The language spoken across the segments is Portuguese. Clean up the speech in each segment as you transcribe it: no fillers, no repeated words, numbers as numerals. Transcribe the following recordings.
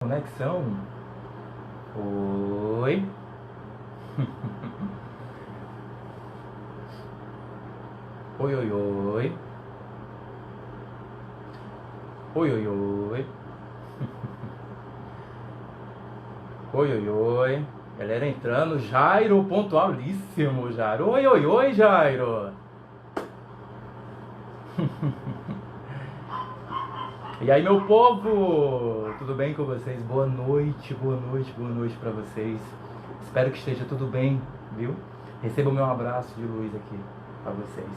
Conexão. Oi. Oi, oi, oi. Oi, oi, oi. Oi, oi, oi. Galera entrando. Jairo, pontualíssimo, Jairo. Oi, oi, oi, Jairo. E aí, meu povo? Tudo bem com vocês? Boa noite, boa noite, boa noite pra vocês. Espero que esteja tudo bem, viu? Receba o meu abraço de luz aqui pra vocês.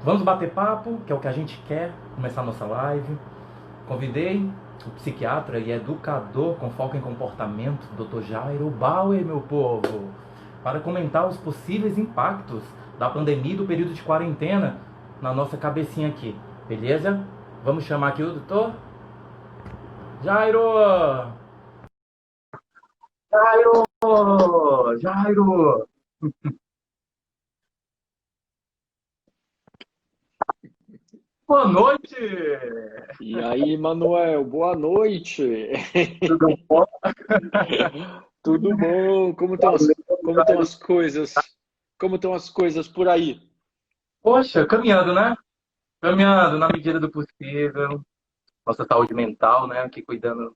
Vamos bater papo, que é o que a gente quer, começar a nossa live. Convidei o psiquiatra e educador com foco em comportamento, Dr. Jairo Bauer, meu povo, para comentar os possíveis impactos da pandemia e do período de quarentena na nossa cabecinha aqui, beleza? Vamos chamar aqui o doutor Jairo! Jairo! Jairo! Boa noite! E aí, Manuel, boa noite. Tudo bom? Tudo bom? Como estão as coisas? Como estão as coisas por aí? Poxa, caminhando, né? Caminhando na medida do possível. Nossa saúde mental, né? Aqui cuidando,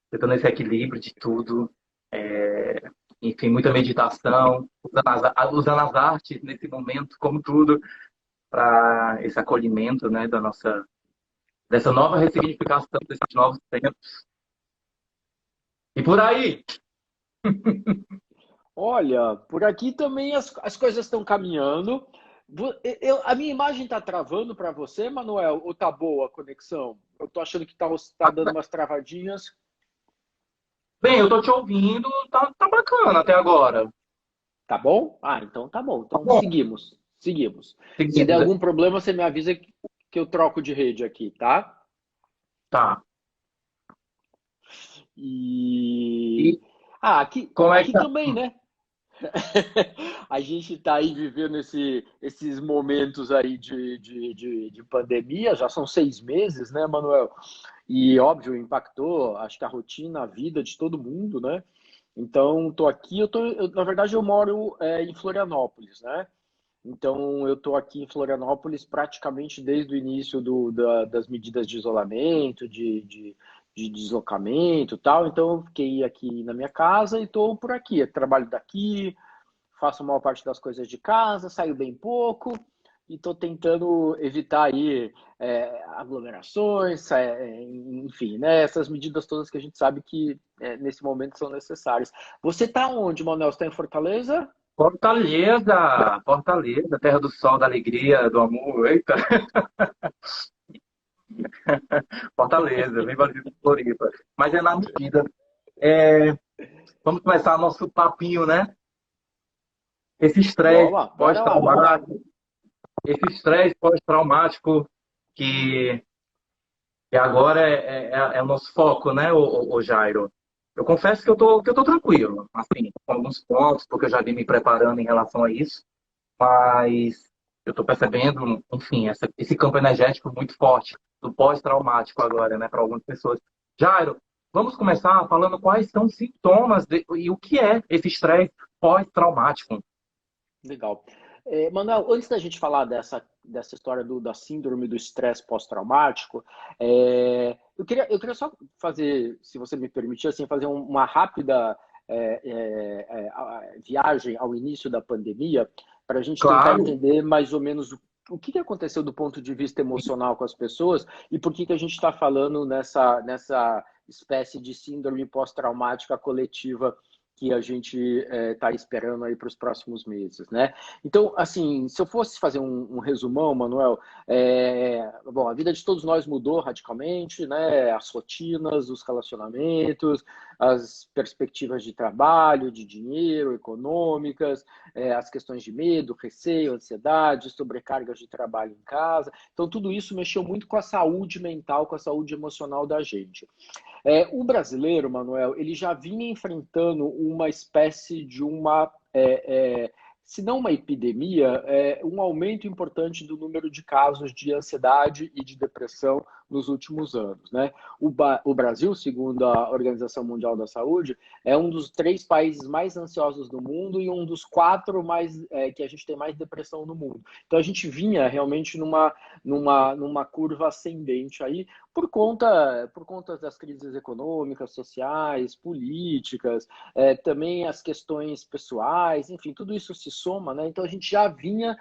tentando esse equilíbrio de tudo. É, enfim, muita meditação, usando as artes nesse momento, como tudo, para esse acolhimento, né? Dessa nova ressignificação desses novos tempos. E por aí! Olha, por aqui também as coisas estão caminhando. A minha imagem está travando para você, Manuel, ou tá boa a conexão? Eu tô achando que tá dando umas travadinhas. Bem, eu tô te ouvindo, tá bacana até agora. Tá bom? Ah, então tá bom. Tá Então bom. seguimos. Se der Seguimos. algum problema, você me avisa que eu troco de rede aqui, tá? Tá. E E como é que aqui tá? também, né? A gente está aí vivendo esses momentos aí de pandemia, já são 6 meses, né, Manuel? E óbvio, impactou, acho que a rotina, a vida de todo mundo, né? Então, estou aqui, na verdade, eu moro em Florianópolis, né? Então, eu estou aqui em Florianópolis praticamente desde o início das medidas de isolamento, de deslocamento e tal. Então, eu fiquei aqui na minha casa e estou por aqui. Eu trabalho daqui, faço a maior parte das coisas de casa, saio bem pouco e estou tentando evitar aí aglomerações, enfim, né? Essas medidas todas que a gente sabe que nesse momento são necessárias. Você está onde, Manuel? Você está em Fortaleza? Fortaleza! Fortaleza, terra do sol, da alegria, do amor. Eita! Fortaleza, bem parecido com Floripa. Mas é na medida. É, vamos começar nosso papinho, né? Esse estresse Boa, bora lá. pós-traumático, esse estresse pós-traumático que, que agora é o nosso foco, né, o Jairo? Eu confesso que eu tô tranquilo, assim, com alguns pontos, porque eu já vim me preparando em relação a isso, mas eu estou percebendo, enfim, esse campo energético muito forte do pós-traumático agora, né, para algumas pessoas. Jairo, vamos começar falando quais são os sintomas e o que é esse estresse pós-traumático. Legal. Manuel, antes da gente falar dessa história da síndrome do estresse pós-traumático, eu queria só fazer, se você me permitir, assim, fazer uma rápida viagem ao início da pandemia, para a gente tentar Claro, entender mais ou menos o que aconteceu do ponto de vista emocional com as pessoas e por que a gente está falando nessa espécie de síndrome pós-traumática coletiva que a gente está esperando aí para os próximos meses, né? Então, assim, se eu fosse fazer um resumão, Manuel, bom, a vida de todos nós mudou radicalmente, né? As rotinas, os relacionamentos, as perspectivas de trabalho, de dinheiro, econômicas, as questões de medo, receio, ansiedade, sobrecargas de trabalho em casa. Então, tudo isso mexeu muito com a saúde mental, com a saúde emocional da gente. O brasileiro, Manuel, ele já vinha enfrentando uma espécie de se não uma epidemia, um aumento importante do número de casos de ansiedade e de depressão nos últimos anos, né? O Brasil, segundo a Organização Mundial da Saúde, é um dos 3 países mais ansiosos do mundo e um dos 4 que a gente tem mais depressão no mundo. Então a gente vinha realmente numa curva ascendente aí por conta das crises econômicas, sociais, políticas, também as questões pessoais, enfim, tudo isso se soma, né? Então a gente já vinha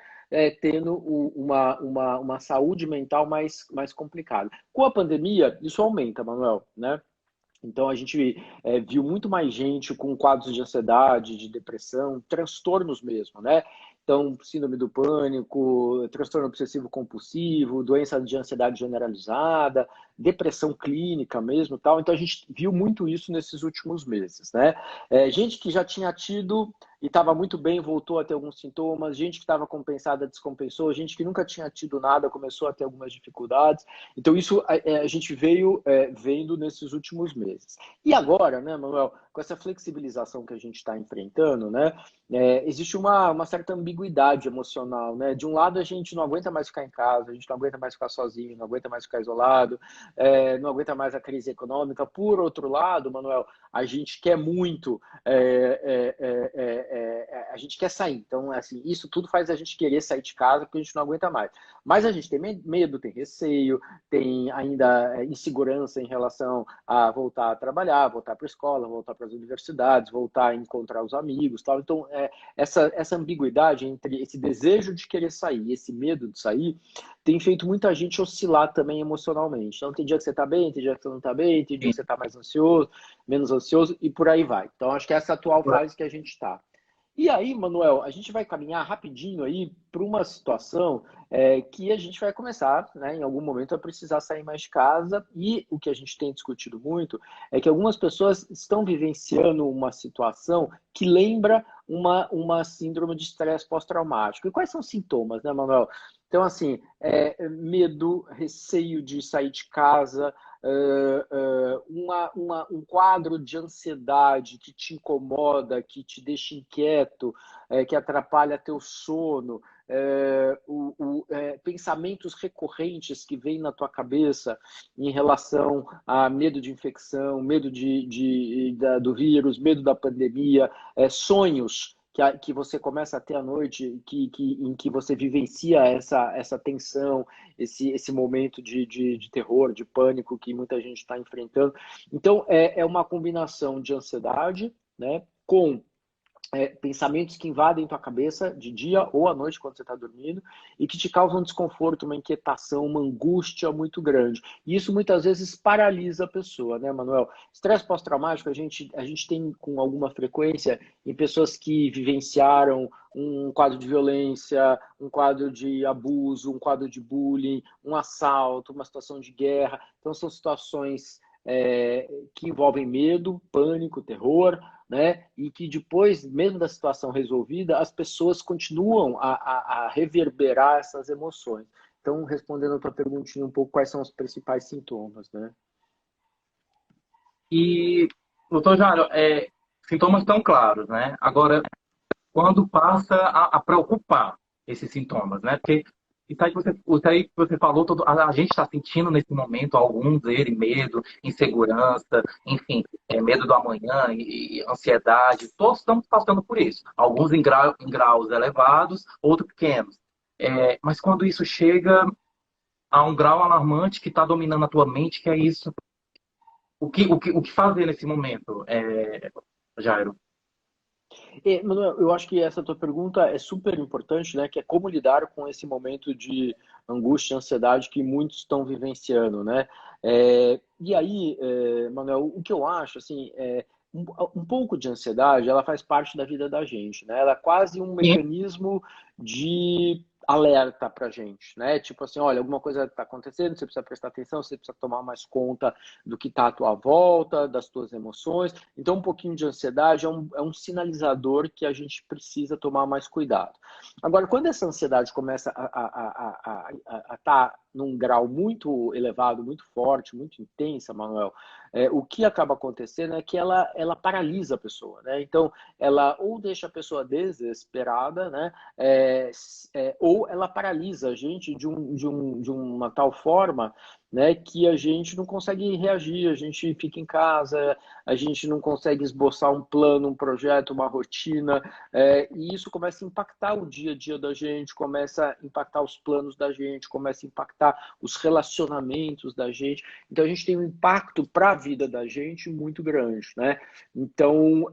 tendo uma saúde mental mais complicada. Com a pandemia, isso aumenta, Manuel, né? Então, a gente viu muito mais gente com quadros de ansiedade, de depressão, transtornos mesmo, né? Então, síndrome do pânico, transtorno obsessivo compulsivo, doença de ansiedade generalizada, depressão clínica mesmo, tal. Então, a gente viu muito isso nesses últimos meses, né? Gente que já tinha tido e estava muito bem, voltou a ter alguns sintomas, gente que estava compensada, descompensou, gente que nunca tinha tido nada, começou a ter algumas dificuldades. Então, isso a gente veio vendo nesses últimos meses. E agora, né, Manuel, com essa flexibilização que a gente está enfrentando, né, existe uma certa ambiguidade emocional, né? De um lado, a gente não aguenta mais ficar em casa, a gente não aguenta mais ficar sozinho, não aguenta mais ficar isolado, não aguenta mais a crise econômica. Por outro lado, Manuel, a gente quer muito, a gente quer sair. Então, assim, isso tudo faz a gente querer sair de casa porque a gente não aguenta mais. Mas a gente tem medo, tem receio, tem ainda insegurança em relação a voltar a trabalhar, voltar para a escola, voltar para as universidades, voltar a encontrar os amigos, tal. Então, essa ambiguidade entre esse desejo de querer sair e esse medo de sair tem feito muita gente oscilar também emocionalmente. Então, tem dia que você está bem, tem dia que você não está bem, tem dia que você está mais ansioso, menos ansioso e por aí vai. Então, acho que essa é a atual fase que a gente está. E aí, Manuel, a gente vai caminhar rapidinho aí para uma situação que a gente vai começar, né, em algum momento, a precisar sair mais de casa. E o que a gente tem discutido muito é que algumas pessoas estão vivenciando uma situação que lembra uma síndrome de estresse pós-traumático. E quais são os sintomas, né, Manuel? Então, assim, medo, receio de sair de casa, um quadro de ansiedade que te incomoda, que te deixa inquieto, que atrapalha teu sono, pensamentos recorrentes que vêm na tua cabeça em relação a medo de infecção, medo do vírus, medo da pandemia, sonhos que você começa a ter à noite, em que você vivencia essa tensão, esse momento de terror, de pânico que muita gente está enfrentando. Então, é uma combinação de ansiedade, né, com pensamentos que invadem tua cabeça de dia ou à noite quando você está dormindo e que te causam um desconforto, uma inquietação, uma angústia muito grande. E isso muitas vezes paralisa a pessoa, né, Manuel? Estresse pós-traumático a gente tem com alguma frequência em pessoas que vivenciaram um quadro de violência, um quadro de abuso, um quadro de bullying, um assalto, uma situação de guerra. Então são situações que envolvem medo, pânico, terror, né? E que depois, mesmo da situação resolvida, as pessoas continuam a reverberar essas emoções. Então, respondendo a tua perguntinha um pouco, quais são os principais sintomas, né? E, doutor Jário, sintomas estão claros, né? Agora, quando passa a preocupar esses sintomas, né? Porque isso aí que você falou, a gente está sentindo nesse momento, alguns deles, medo, insegurança, enfim, medo do amanhã e ansiedade, todos estamos passando por isso. Alguns em graus elevados, outros pequenos. Mas quando isso chega a um grau alarmante que está dominando a tua mente, que é isso, o que fazer nesse momento, Jairo? Manuel, eu acho que essa tua pergunta é super importante, né? Que é como lidar com esse momento de angústia, ansiedade que muitos estão vivenciando, né? E aí, Manuel, o que eu acho, assim, um pouco de ansiedade, ela faz parte da vida da gente, né? Ela é quase um mecanismo de alerta pra gente, né? Tipo assim, olha, alguma coisa está acontecendo, você precisa prestar atenção, você precisa tomar mais conta do que está à tua volta, das tuas emoções. Então, um pouquinho de ansiedade é um sinalizador que a gente precisa tomar mais cuidado. Agora, quando essa ansiedade começa a estar num grau muito elevado, muito forte, muito intensa, Manuel, o que acaba acontecendo é que ela paralisa a pessoa, né? Então, ela ou deixa a pessoa desesperada, né? Ou ela paralisa a gente de uma tal forma né, que a gente não consegue reagir, a gente fica em casa, a gente não consegue esboçar um plano, um projeto, uma rotina, e isso começa a impactar o dia a dia da gente, começa a impactar os planos da gente, começa a impactar os relacionamentos da gente. Então a gente tem um impacto para a vida da gente muito grande, né? Então,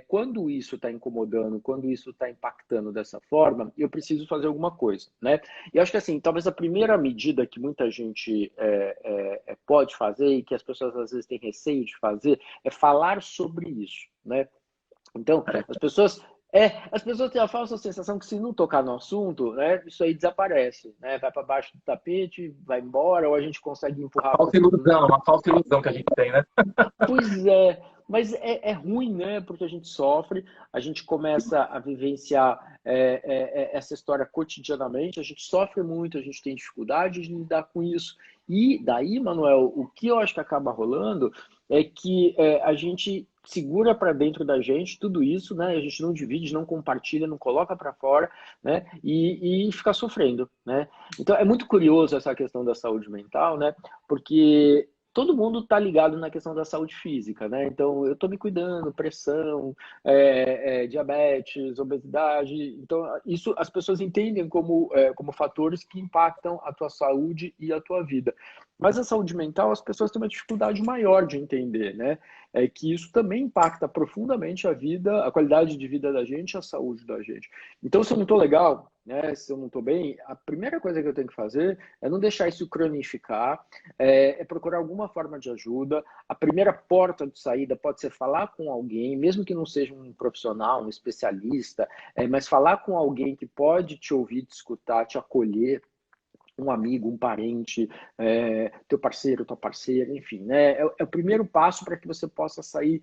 quando isso está incomodando, quando isso está impactando dessa forma, eu preciso fazer alguma coisa, né? E acho que assim, talvez a primeira medida que muita gente pode fazer e que as pessoas às vezes têm receio de fazer é falar sobre isso, né? Então, as pessoas têm a falsa sensação que se não tocar no assunto, né, isso aí desaparece, né? Vai para baixo do tapete, vai embora, ou a gente consegue empurrar para o fundo. Uma falsa ilusão que a gente tem, né? Pois é, mas é ruim, né? Porque a gente sofre, a gente começa a vivenciar essa história cotidianamente, a gente sofre muito, a gente tem dificuldade de lidar com isso. E daí, Manuel, o que eu acho que acaba rolando é que a gente segura para dentro da gente tudo isso, né? A gente não divide, não compartilha, não coloca para fora, né? E fica sofrendo, né? Então é muito curioso essa questão da saúde mental, né? Porque todo mundo está ligado na questão da saúde física, né? Então, eu estou me cuidando, pressão, diabetes, obesidade. Então, isso as pessoas entendem como fatores que impactam a tua saúde e a tua vida. Mas a saúde mental, as pessoas têm uma dificuldade maior de entender, né? É que isso também impacta profundamente a vida, a qualidade de vida da gente, a saúde da gente. Então, se eu não estou legal, né? Se eu não estou bem, a primeira coisa que eu tenho que fazer é não deixar isso cronificar, procurar alguma forma de ajuda. A primeira porta de saída pode ser falar com alguém, mesmo que não seja um profissional, um especialista, mas falar com alguém que pode te ouvir, te escutar, te acolher, um amigo, um parente, teu parceiro, tua parceira, enfim, né? É o primeiro passo para que você possa sair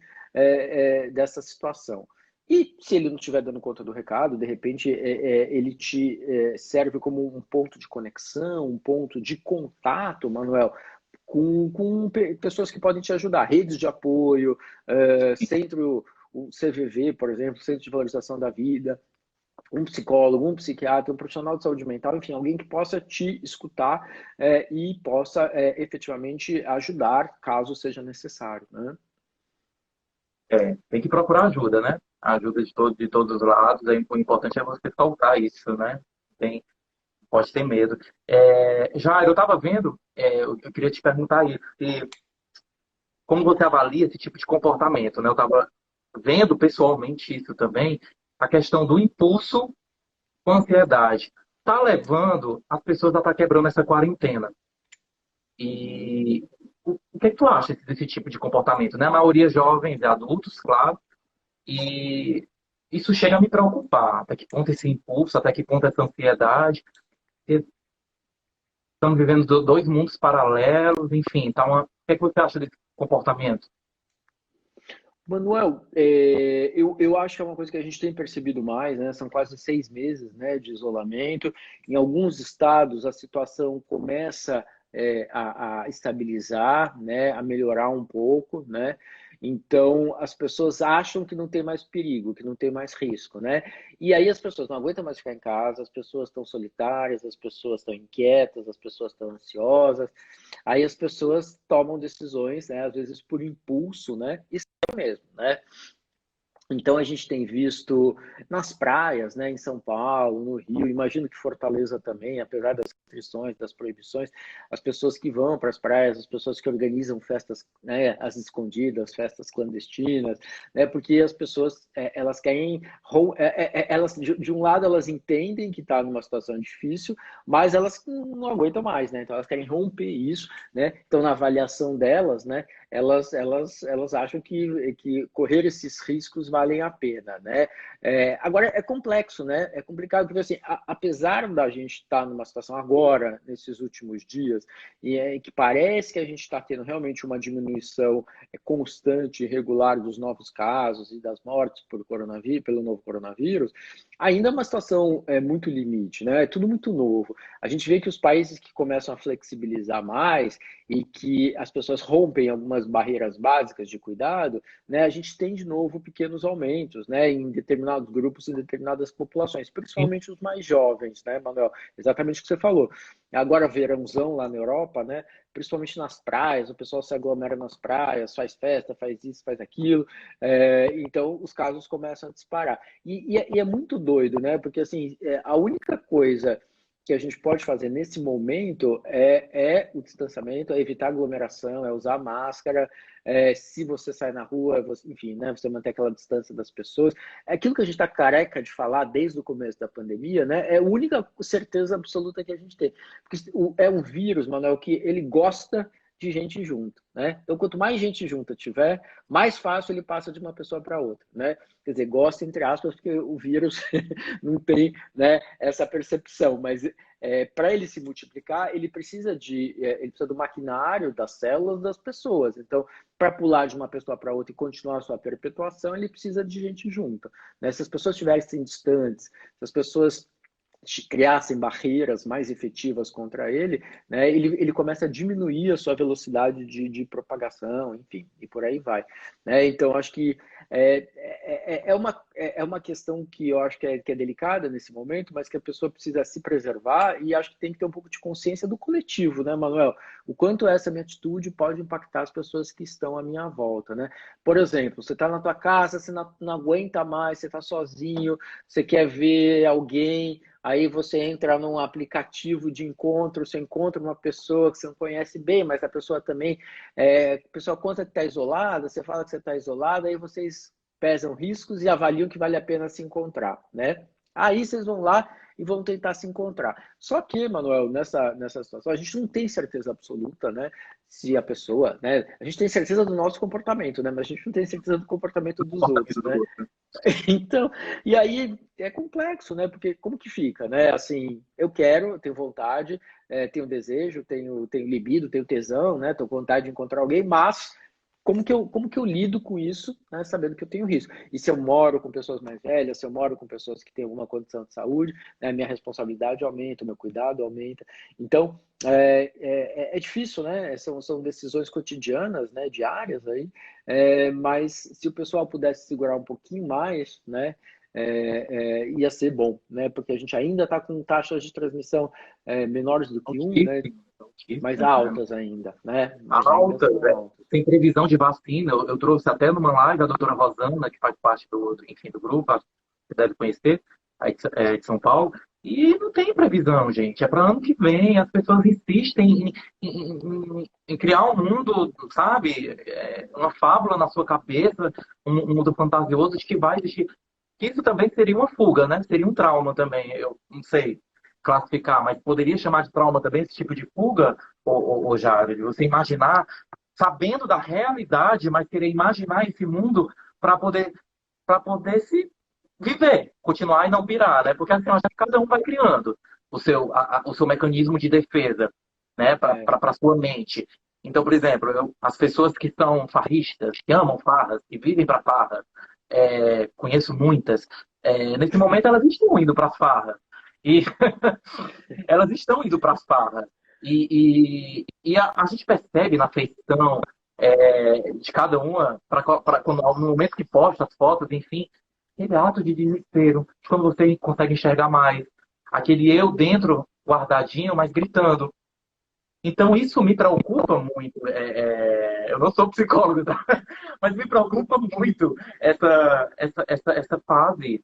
dessa situação. E se ele não estiver dando conta do recado, de repente ele te serve como um ponto de conexão, um ponto de contato, Manuel, com pessoas que podem te ajudar, redes de apoio, centro, o CVV, por exemplo, Centro de Valorização da Vida, um psicólogo, um psiquiatra, um profissional de saúde mental, enfim, alguém que possa te escutar e possa efetivamente ajudar caso seja necessário, né? Tem que procurar ajuda, né? A ajuda de todos os lados. O importante é você soltar isso, né? Tem, pode ter medo. Já eu estava vendo, eu queria te perguntar isso, como você avalia esse tipo de comportamento, né? Eu estava vendo pessoalmente isso também, a questão do impulso com ansiedade. Está levando as pessoas a estar quebrando essa quarentena. E o que é que tu acha desse tipo de comportamento, né? A maioria jovens, adultos, claro, e isso chega a me preocupar. Até que ponto esse impulso, até que ponto essa ansiedade. Estamos vivendo dois mundos paralelos, enfim. Tá o que é que você acha desse comportamento? Manuel, eu acho que é uma coisa que a gente tem percebido mais, né? São quase 6 meses, né, de isolamento. Em alguns estados, a situação começa a estabilizar, né, a melhorar um pouco, né? Então, as pessoas acham que não tem mais perigo, que não tem mais risco, né? E aí as pessoas não aguentam mais ficar em casa, as pessoas estão solitárias, as pessoas estão inquietas, as pessoas estão ansiosas. Aí as pessoas tomam decisões, né, às vezes por impulso, né? Mesmo, né? Então a gente tem visto nas praias, né, em São Paulo, no Rio, imagino que Fortaleza também, apesar das restrições, das proibições, as pessoas que vão para as praias, as pessoas que organizam festas, né, as escondidas, festas clandestinas, né, porque as pessoas elas querem, elas de um lado elas entendem que está numa situação difícil, mas elas não aguentam mais, né? Então elas querem romper isso, né? Então na avaliação delas, né, elas acham que correr esses riscos valem a pena, né? Agora é complexo, né? É complicado porque assim, apesar da gente estar numa situação agora, nesses últimos dias, e que parece que a gente está tendo realmente uma diminuição constante e regular dos novos casos e das mortes por coronavírus, pelo novo coronavírus, ainda é uma situação muito limite, né? É tudo muito novo. A gente vê que os países que começam a flexibilizar mais e que as pessoas rompem algumas barreiras básicas de cuidado, né, a gente tem de novo pequenos aumentos, né, em determinados grupos e determinadas populações, principalmente os mais jovens, né, Manuel? Exatamente o que você falou. Agora, verãozão lá na Europa, né, principalmente nas praias, o pessoal se aglomera nas praias, faz festa, faz isso, faz aquilo, então os casos começam a disparar. E é muito doido, né, porque assim, a única coisa que a gente pode fazer nesse momento o distanciamento, é evitar aglomeração, é usar máscara, se você sai na rua, enfim, né, você manter aquela distância das pessoas. É aquilo que a gente está careca de falar desde o começo da pandemia, né, é a única certeza absoluta que a gente tem. Porque é um vírus, Manuel, que ele gosta de gente junto, né? Então, quanto mais gente junta tiver, mais fácil ele passa de uma pessoa para outra, né? Quer dizer, gosta entre aspas, porque o vírus não tem, né, essa percepção, mas para ele se multiplicar, ele precisa do maquinário das células das pessoas. Então, para pular de uma pessoa para outra e continuar a sua perpetuação, ele precisa de gente junta, né? Se as pessoas estiverem distantes, se as pessoas criassem barreiras mais efetivas contra ele, né, ele começa a diminuir a sua velocidade propagação, enfim, e por aí vai. Né? Então, acho que é uma questão que eu acho que é delicada nesse momento, mas que a pessoa precisa se preservar e acho que tem que ter um pouco de consciência do coletivo, né, Manuel? O quanto essa minha atitude pode impactar as pessoas que estão à minha volta, né? Por exemplo, você está na tua casa, você não aguenta mais, você está sozinho, você quer ver alguém, aí você entra num aplicativo de encontro, você encontra uma pessoa que você não conhece bem, mas a pessoa também, a pessoa conta que está isolada, você fala que você está isolada, aí vocês pesam riscos e avaliam que vale a pena se encontrar, né? Aí vocês vão lá e vão tentar se encontrar. Só que, Manuel, nessa situação, a gente não tem certeza absoluta, né? Se a pessoa, né? A gente tem certeza do nosso comportamento, né? Mas a gente não tem certeza do comportamento dos outros, né? Então, e aí é complexo, né? Porque como que fica, né? Assim, eu quero, eu tenho vontade, tenho desejo, tenho libido, tenho tesão, né? Tenho vontade de encontrar alguém, mas como que eu lido com isso, né, sabendo que eu tenho risco? E se eu moro com pessoas mais velhas, se eu moro com pessoas que têm alguma condição de saúde, né, minha responsabilidade aumenta, o meu cuidado aumenta. Então, é difícil, né? São decisões cotidianas, né, diárias aí, mas se o pessoal pudesse segurar um pouquinho mais, né, ia ser bom, né? Porque a gente ainda está com taxas de transmissão menores do que um, né? Altíssimo, Mais altíssimo. altas ainda, né? Mas ainda Alta, são altas. tem previsão de vacina. Eu trouxe até numa live a doutora Rosana, que faz parte enfim, do grupo, acho que você deve conhecer, aí de São Paulo. E não tem previsão, gente. É para ano que vem. As pessoas insistem em criar um mundo, sabe? Uma fábula na sua cabeça, um mundo fantasioso de que vai existir. Isso também seria uma fuga, né? Seria um trauma também. Eu não sei classificar, mas poderia chamar de trauma também esse tipo de fuga, ô Jared? Você imaginar, sabendo da realidade, mas querer imaginar esse mundo para poder se viver, continuar e não pirar, né? Porque assim, eu acho que cada um vai criando o seu mecanismo de defesa, né? É, Para sua mente. Então, por exemplo, as pessoas que são farristas, que amam farras, que vivem para farras, conheço muitas, nesse momento elas estão indo para as farras. E elas estão indo para as farras. E a gente percebe na feição de cada uma, no momento que posta as fotos, enfim, aquele ato de desespero, de quando você consegue enxergar mais, aquele eu dentro guardadinho, mas gritando. Então isso me preocupa muito. Eu não sou psicólogo, tá? Mas me preocupa muito essa fase.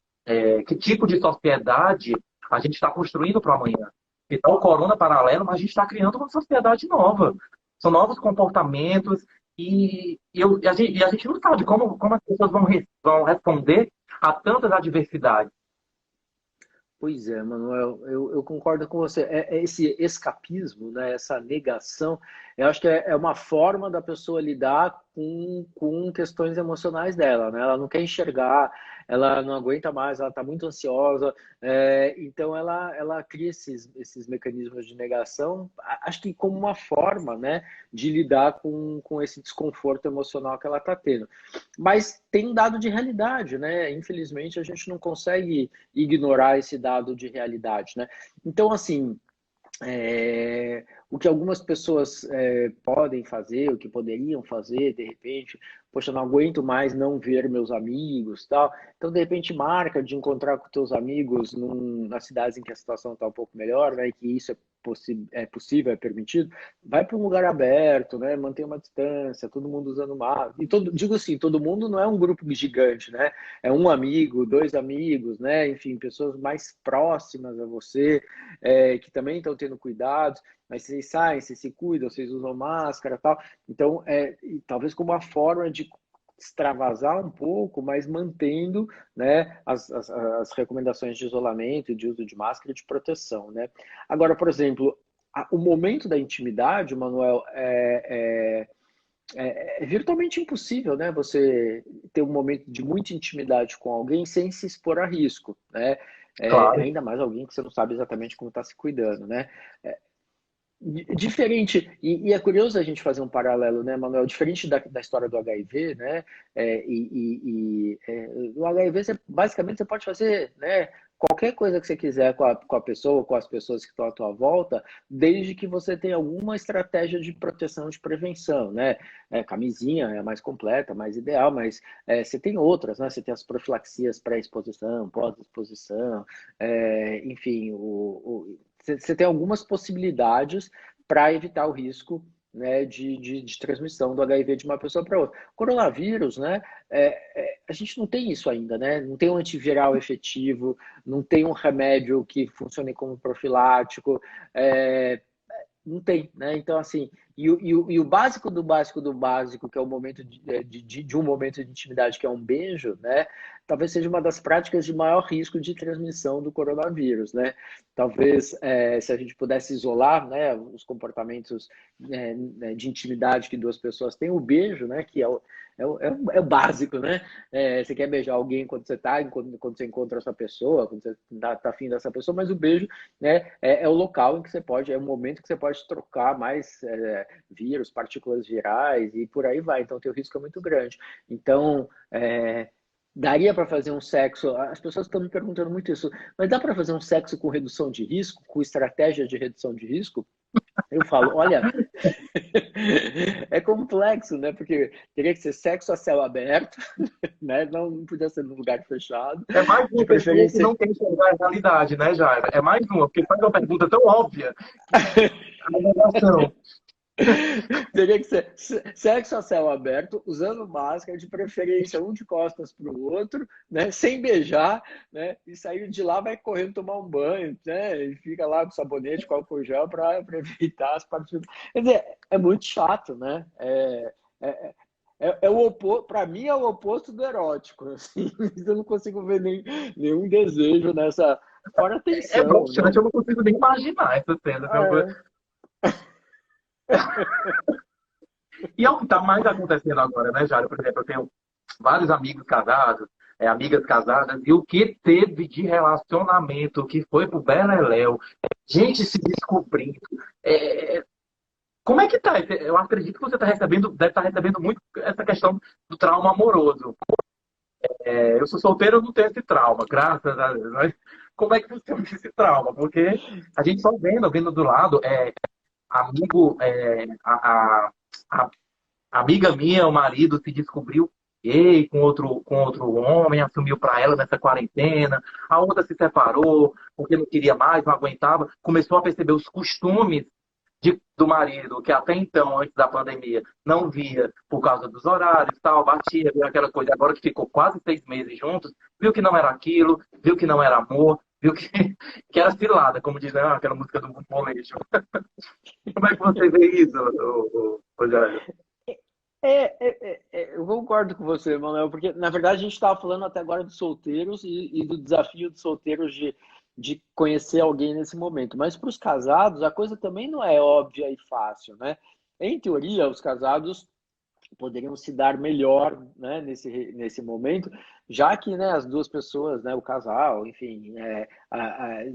Que tipo de sociedade a gente está construindo para amanhã? Está o corona paralelo, mas a gente está criando uma sociedade nova. São novos comportamentos e a gente não sabe como as pessoas vão responder a tantas adversidades. pois é, Manuel, eu concordo com você. Esse escapismo, né, essa negação, eu acho que é uma forma da pessoa lidar com questões emocionais dela, né? Ela não quer enxergar, ela não aguenta mais, ela está muito ansiosa, então ela cria esses mecanismos de negação, acho que como uma forma, né, de lidar com esse desconforto emocional que ela está tendo. Mas tem um dado de realidade, né? Infelizmente, a gente não consegue ignorar esse dado de realidade, né? Então, assim, o que algumas pessoas podem fazer, o que poderiam fazer, de repente, poxa, não aguento mais não ver meus amigos, tal. Então, de repente, marca de encontrar com teus amigos nas cidades em que a situação está um pouco melhor, né, e que isso é possível, é permitido. Vai para um lugar aberto, né, mantém uma distância, todo mundo usando máscara. E digo assim, todo mundo não é um grupo gigante, né? É um amigo, dois amigos, né? Enfim, pessoas mais próximas a você, que também estão tendo cuidados, mas vocês saem, vocês se cuidam, vocês usam máscara e tal. Então, talvez como uma forma de extravasar um pouco, mas mantendo, né, as recomendações de isolamento, de uso de máscara e de proteção, né? Agora, por exemplo, o momento da intimidade, Manuel, é virtualmente impossível, né? Você ter um momento de muita intimidade com alguém sem se expor a risco, né? Claro. Ainda mais alguém que você não sabe exatamente como está se cuidando, né? Diferente, e é curioso a gente fazer um paralelo, né, Manuel? Diferente da história do HIV, né? O HIV, basicamente, você pode fazer, né, qualquer coisa que você quiser com a pessoa, com as pessoas que estão à tua volta, desde que você tenha alguma estratégia de proteção, de prevenção, né? Camisinha é a mais completa, mais ideal, mas você tem outras, né? Você tem as profilaxias pré-exposição, pós-exposição, enfim, você tem algumas possibilidades para evitar o risco, né, de transmissão do HIV de uma pessoa para outra. Coronavírus, né, a gente não tem isso ainda, né? Não tem um antiviral efetivo, não tem um remédio que funcione como profilático, não tem, né? Então, assim, e o básico do básico do básico, que é o momento de um momento de intimidade, que é um beijo, né? Talvez seja uma das práticas de maior risco de transmissão do coronavírus, né? Talvez, se a gente pudesse isolar, né, os comportamentos de intimidade que duas pessoas têm, o beijo, né, que é o básico, né? Você quer beijar alguém quando você está, quando você encontra essa pessoa, quando você tá afim dessa pessoa, mas o beijo, né, é o local em que você pode, é o momento que você pode trocar mais vírus, partículas virais e por aí vai. Então, o teu risco é muito grande. Então, daria para fazer um sexo, as pessoas estão me perguntando muito isso, mas dá para fazer um sexo com redução de risco, com estratégia de redução de risco? Eu falo, olha, é complexo, né? Porque teria que ser sexo a céu aberto, né? Não podia ser num lugar fechado, É mais de uma pessoa que preferência. não quer enxergar a realidade, né, Jair? É mais uma, porque faz uma pergunta tão óbvia que a negação. Teria que ser sexo a céu aberto, usando máscara, de preferência um de costas para o outro, né? Sem beijar, né? E sair de lá, vai correndo tomar um banho, né? E fica lá com sabonete, com álcool gel para evitar as partículas. Quer dizer, é muito chato, né? É, o oposto, para mim é o oposto do erótico, assim. Eu não consigo ver nenhum desejo nessa. Fora a É tensão, broxante, né? eu não consigo nem imaginar essa cena. É. E é o que está mais acontecendo agora, né, Jair? Por exemplo, eu tenho vários amigos casados, amigas casadas, e o que teve de relacionamento que foi pro Beleléu, gente se descobrindo. É, como é que tá? Eu acredito que você tá recebendo, deve estar recebendo muito essa questão do trauma amoroso. Eu sou solteiro, eu não tenho esse trauma, graças a Deus. Mas como é que você tem esse trauma? Porque a gente só vendo do lado, amigo, a amiga minha, o marido se descobriu gay com outro homem, assumiu para ela nessa quarentena. A outra se separou porque não queria mais, não aguentava. Começou a perceber os costumes do marido, que até então, antes da pandemia, não via por causa dos horários, tal, batia, viu aquela coisa. Agora que ficou quase 6 meses juntos, viu que não era aquilo, viu que não era amor, viu que, que era cilada, como diz, né, aquela música do molejo. Como é que você vê isso, Rogério? Eu concordo com você, Manuel, porque na verdade a gente estava falando até agora dos solteiros e do desafio dos solteiros de conhecer alguém nesse momento. Mas para os casados, a coisa também não é óbvia e fácil, né? Em teoria, os casados poderiam se dar melhor, né, nesse momento, já que, né, as duas pessoas, né, o casal, enfim,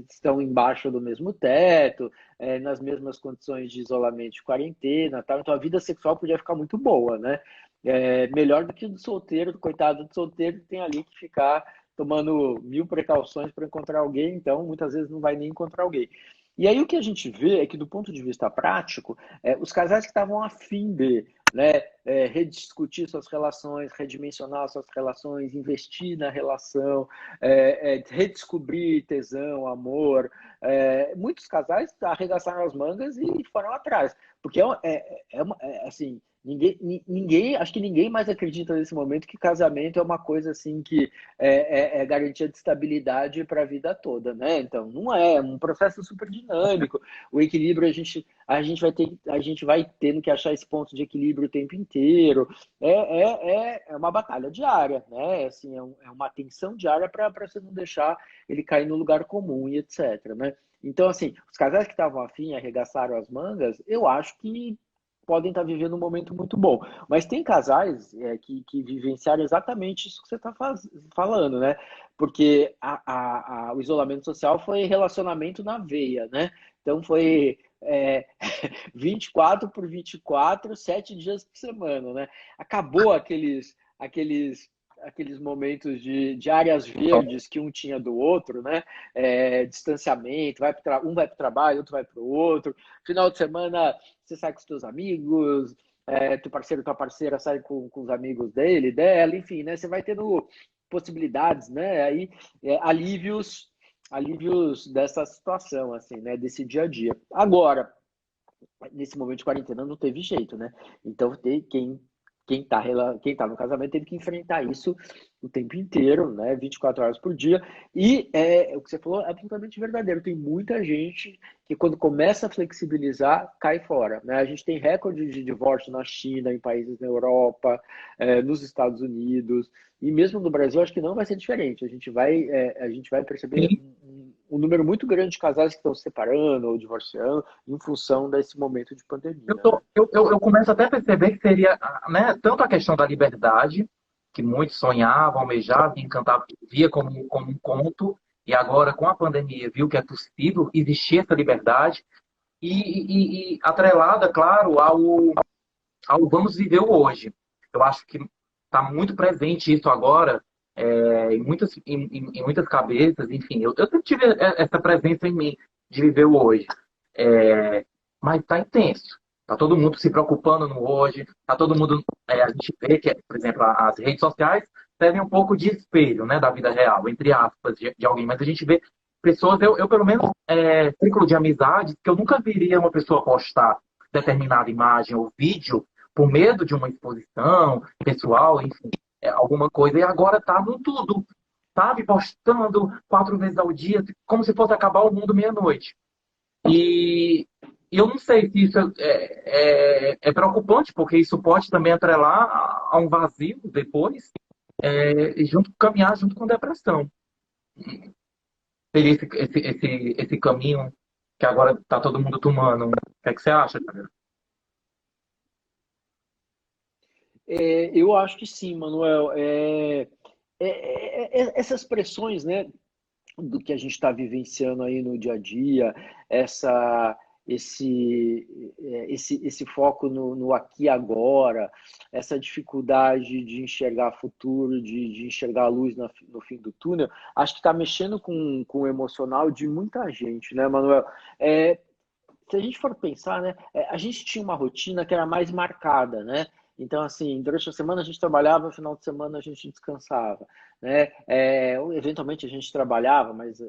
estão embaixo do mesmo teto, nas mesmas condições de isolamento de quarentena, tal. Então a vida sexual podia ficar muito boa, né? Melhor do que o do solteiro, do coitado do solteiro que tem ali que ficar tomando mil precauções para encontrar alguém, então muitas vezes não vai nem encontrar alguém. E aí o que a gente vê é que, do ponto de vista prático, os casais que estavam afim de, né, rediscutir suas relações, redimensionar suas relações, investir na relação, redescobrir tesão, amor, muitos casais arregaçaram as mangas e foram atrás. Porque assim, acho que ninguém mais acredita nesse momento que casamento é uma coisa assim que é garantia de estabilidade para a vida toda, né? Então, não é um processo super dinâmico. O equilíbrio a gente vai tendo que achar esse ponto de equilíbrio o tempo inteiro. É uma batalha diária, né? Assim, é uma tensão diária para você não deixar ele cair no lugar comum e etc, né? Então, assim, os casais que estavam afim, arregaçaram as mangas, eu acho que podem estar vivendo um momento muito bom. Mas tem casais que vivenciaram exatamente isso que você está falando, né? Porque o isolamento social foi relacionamento na veia, né? Então foi 24 por 24, 7 dias por semana, né? Acabou aqueles momentos de áreas verdes que um tinha do outro, né? Distanciamento, um vai para o trabalho, outro vai para o outro. Final de semana você sai com os teus amigos, teu parceiro, tua parceira sai com os amigos dele, dela, enfim, né? Você vai tendo possibilidades, né? Aí, alívios dessa situação, assim, né? Desse dia a dia. Agora, nesse momento de quarentena não teve jeito, né? Então, quem tá no casamento teve que enfrentar isso o tempo inteiro, né? 24 horas por dia. E o que você falou é absolutamente verdadeiro. Tem muita gente que, quando começa a flexibilizar, cai fora, né? A gente tem recorde de divórcio na China, em países na Europa, nos Estados Unidos, e mesmo no Brasil, acho que não vai ser diferente. A gente vai perceber Sim, um número muito grande de casais que estão se separando ou divorciando em função desse momento de pandemia, né? eu começo até a perceber que seria, né, tanto a questão da liberdade, que muitos sonhavam, almejavam, encantavam, via como um conto, e agora com a pandemia viu que é possível existir essa liberdade, e atrelada, claro, ao vamos viver o hoje. Eu acho que está muito presente isso agora, em muitas cabeças, enfim, eu sempre tive essa presença em mim de viver o hoje. Mas está intenso. Está todo mundo se preocupando no hoje, está todo mundo. A gente vê que, por exemplo, as redes sociais servem um pouco de espelho, né, da vida real, entre aspas, de alguém, mas a gente vê pessoas, eu pelo menos, círculo de amizades, que eu nunca viria uma pessoa postar determinada imagem ou vídeo por medo de uma exposição pessoal, enfim, alguma coisa, e agora tá no tudo, sabe? Postando 4 vezes ao dia, como se fosse acabar o mundo meia-noite. E eu não sei se isso é preocupante, porque isso pode também atrelar a um vazio depois, e caminhar junto com depressão. Seria esse caminho que agora está todo mundo tomando. O que é que você acha, cara? Eu acho que sim, Manuel. Essas pressões, né, do que a gente está vivenciando aí no dia a dia, essa, esse foco no aqui e agora, essa dificuldade de enxergar futuro, de enxergar a luz no fim do túnel, acho que está mexendo com o emocional de muita gente, né, Manuel? É, Se a gente for pensar, né, a gente tinha uma rotina que era mais marcada, né? Então, assim, durante a semana a gente trabalhava, no final de semana a gente descansava, né? Eventualmente a gente trabalhava, mas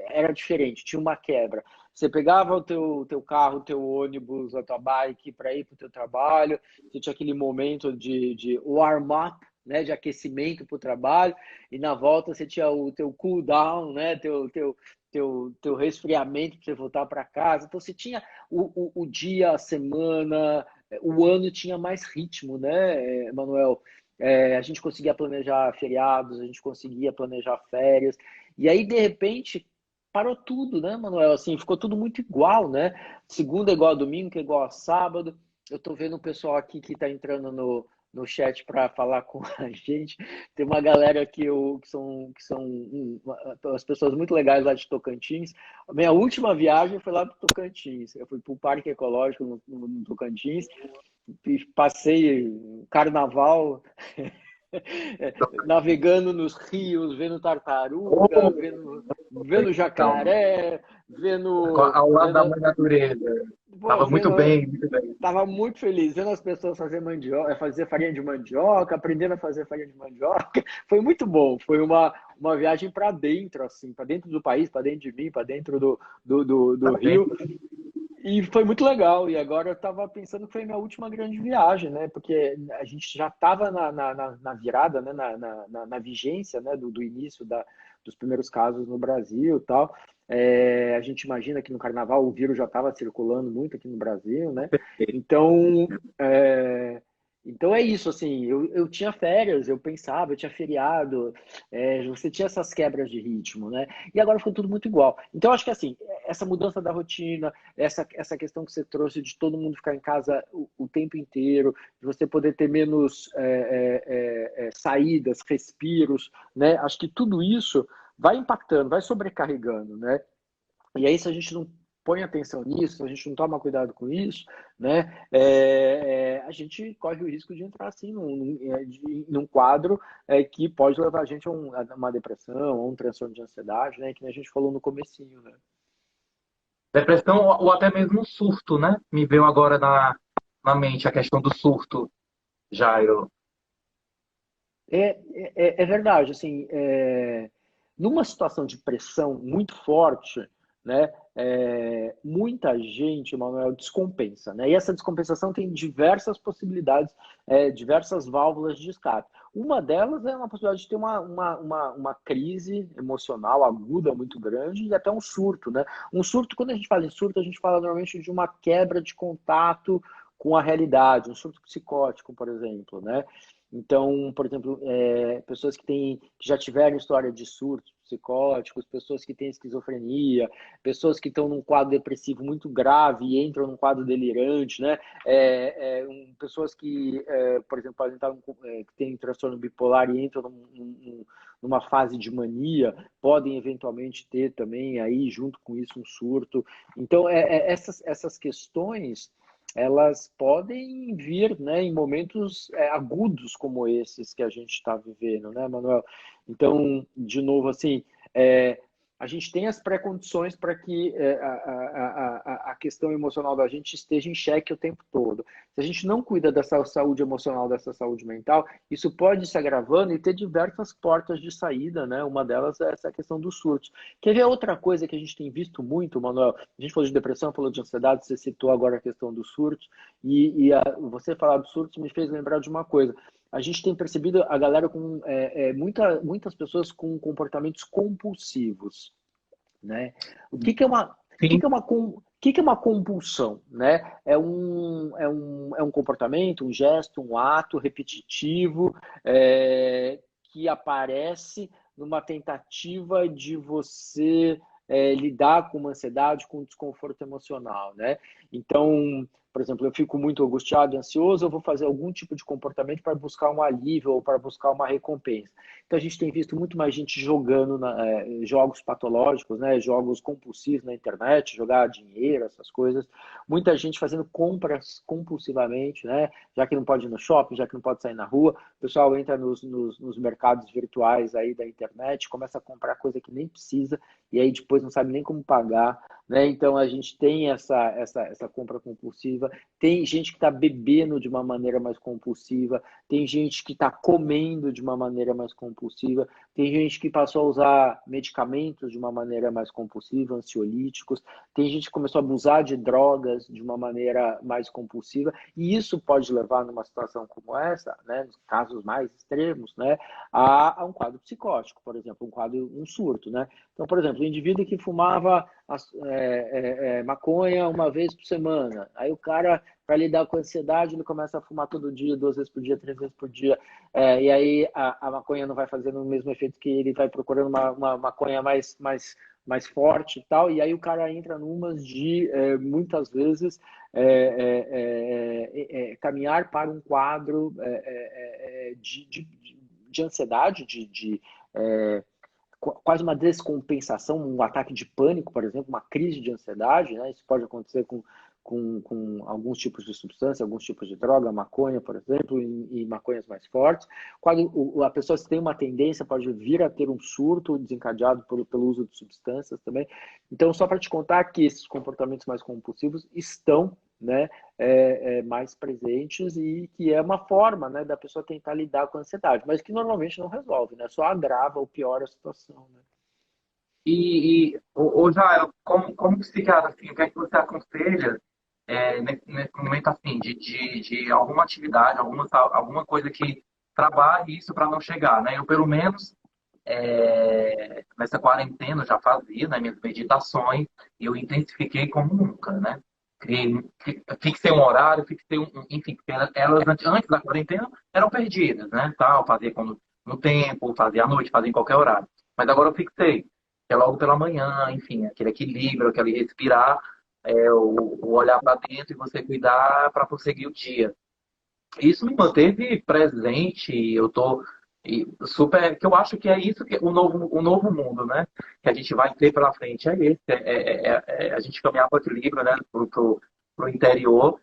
era diferente, tinha uma quebra. Você pegava o teu carro, o teu ônibus, a tua bike para ir para o teu trabalho, você tinha aquele momento de warm-up, né, de aquecimento para o trabalho, e na volta você tinha o teu cool down, né, teu resfriamento para você voltar para casa. Então você tinha o dia, a semana, o ano tinha mais ritmo, né, Manuel? A gente conseguia planejar feriados, a gente conseguia planejar férias, e aí de repente parou tudo, né, Manuel? Assim, ficou tudo muito igual, né? Segunda é igual a domingo, que é igual a sábado. Eu tô vendo o pessoal aqui que tá entrando no chat para falar com a gente. Tem uma galera que são as pessoas muito legais lá de Tocantins. A minha última viagem foi lá para Tocantins. Eu fui para o Parque Ecológico no Tocantins, passei carnaval Navegando nos rios, vendo tartaruga, Oh, vendo então, jacaré, ao lado da vendo, mãe natureza. pô, Estava muito vendo, bem, muito bem. tava muito feliz vendo as pessoas fazer mandioca, fazer farinha de mandioca, aprendendo a fazer farinha de mandioca. Foi muito bom. Foi uma viagem para dentro, assim, para dentro do país, para dentro de mim, para dentro do Parabéns. Rio. E foi muito legal. E agora eu estava pensando que foi minha última grande viagem, né? Porque a gente já estava na virada, né? Na vigência, né? Do início dos primeiros casos no Brasil e tal. A gente imagina que no carnaval o vírus já estava circulando muito aqui no Brasil, né? Então, é, então é isso, assim, eu tinha férias, eu pensava, eu tinha feriado, você tinha essas quebras de ritmo, né? E agora ficou tudo muito igual. Então, acho que assim, essa mudança da rotina, essa questão que você trouxe de todo mundo ficar em casa o tempo inteiro, de você poder ter menos saídas, respiros, né? Acho que tudo isso vai impactando, vai sobrecarregando, né? E aí, se a gente não põe atenção nisso, se a gente não toma cuidado com isso, né, a gente corre o risco de entrar assim num quadro que pode levar a gente a uma depressão, a um transtorno de ansiedade, né, que a gente falou no comecinho, né? Depressão ou até mesmo um surto, né? Me veio agora na mente a questão do surto, Jairo. É verdade, assim, numa situação de pressão muito forte, né, muita gente, Manuel, descompensa, né? E essa descompensação tem diversas possibilidades, diversas válvulas de escape. Uma delas é uma possibilidade de ter uma crise emocional aguda muito grande e até um surto, né? Um surto, quando a gente fala em surto, a gente fala normalmente de uma quebra de contato com a realidade, um surto psicótico, por exemplo, né? Então, por exemplo, pessoas que já tiveram história de surtos psicóticos, pessoas que têm esquizofrenia, pessoas que estão num quadro depressivo muito grave e entram num quadro delirante, né? Pessoas que, por exemplo, podem estar que têm transtorno bipolar e entram numa fase de mania, podem eventualmente ter também aí, junto com isso, um surto. Então, essas questões elas podem vir, né, em momentos agudos como esses que a gente está vivendo, né, Manuel? Então, de novo, assim, é, a gente tem as pré-condições para que a questão emocional da gente esteja em xeque o tempo todo. Se a gente não cuida dessa saúde emocional, dessa saúde mental, isso pode se agravando e ter diversas portas de saída, né? Uma delas é essa questão dos surtos. Quer ver outra coisa que a gente tem visto muito, Manuel? A gente falou de depressão, falou de ansiedade, você citou agora a questão dos surtos, você falar dos surtos me fez lembrar de uma coisa. A gente tem percebido a galera com muitas pessoas com comportamentos compulsivos, né? O que que é uma, o que Sim, que é uma, o que que é uma compulsão, né? É um comportamento, um gesto, um ato repetitivo que aparece numa tentativa de você lidar com uma ansiedade, com um desconforto emocional, né? Então, por exemplo, eu fico muito angustiado, ansioso, eu vou fazer algum tipo de comportamento para buscar um alívio ou para buscar uma recompensa. Então a gente tem visto muito mais gente jogando jogos patológicos, né? Jogos compulsivos na internet, jogar dinheiro, essas coisas. Muita gente fazendo compras compulsivamente, né? Já que não pode ir no shopping, já que não pode sair na rua, o pessoal entra nos mercados virtuais aí da internet, começa a comprar coisa que nem precisa e aí depois não sabe nem como pagar, né? Então a gente tem essa compra compulsiva, tem gente que está bebendo de uma maneira mais compulsiva, tem gente que está comendo de uma maneira mais compulsiva, tem gente que passou a usar medicamentos de uma maneira mais compulsiva, ansiolíticos, tem gente que começou a abusar de drogas de uma maneira mais compulsiva, e isso pode levar, numa situação como essa, né, nos casos mais extremos, né, a um quadro psicótico, por exemplo, um surto. Né? Então, por exemplo, o indivíduo que fumava maconha uma vez por semana, aí o cara, para lidar com a ansiedade, ele começa a fumar todo dia, 2 vezes por dia, 3 vezes por dia, e aí a maconha não vai fazendo o mesmo efeito que ele vai procurando uma maconha mais forte e tal, e aí o cara entra numas de, muitas vezes, caminhar para um quadro de ansiedade, quase uma descompensação, um ataque de pânico, por exemplo, uma crise de ansiedade, né? Isso pode acontecer com alguns tipos de substância, alguns tipos de droga, maconha, por exemplo, e maconhas mais fortes. Quando a pessoa tem uma tendência, pode vir a ter um surto desencadeado pelo uso de substâncias também. Então, só para te contar que esses comportamentos mais compulsivos estão, né, mais presentes e que é uma forma, né, da pessoa tentar lidar com a ansiedade, mas que normalmente não resolve, né, só agrava ou piora a situação, né? Ou já, como psiquiatra, assim, o que é que você aconselha nesse momento assim, de alguma atividade, alguma coisa que trabalhe isso para não chegar, né? Eu, pelo menos, nessa quarentena, eu já fazia, né, minhas meditações e eu intensifiquei como nunca, né? Fixei um horário, enfim, porque elas antes da quarentena eram perdidas, né? Tal, fazia no tempo, fazia à noite, fazia em qualquer horário. Mas agora eu fixei, que é logo pela manhã, enfim, aquele equilíbrio, aquele respirar, o olhar para dentro e você cuidar para prosseguir o dia. Isso me manteve presente, eu tô super, que eu acho que é isso que o novo mundo, né? Que a gente vai ter pela frente é esse, a gente caminhar para o equilíbrio, né? Pro interior.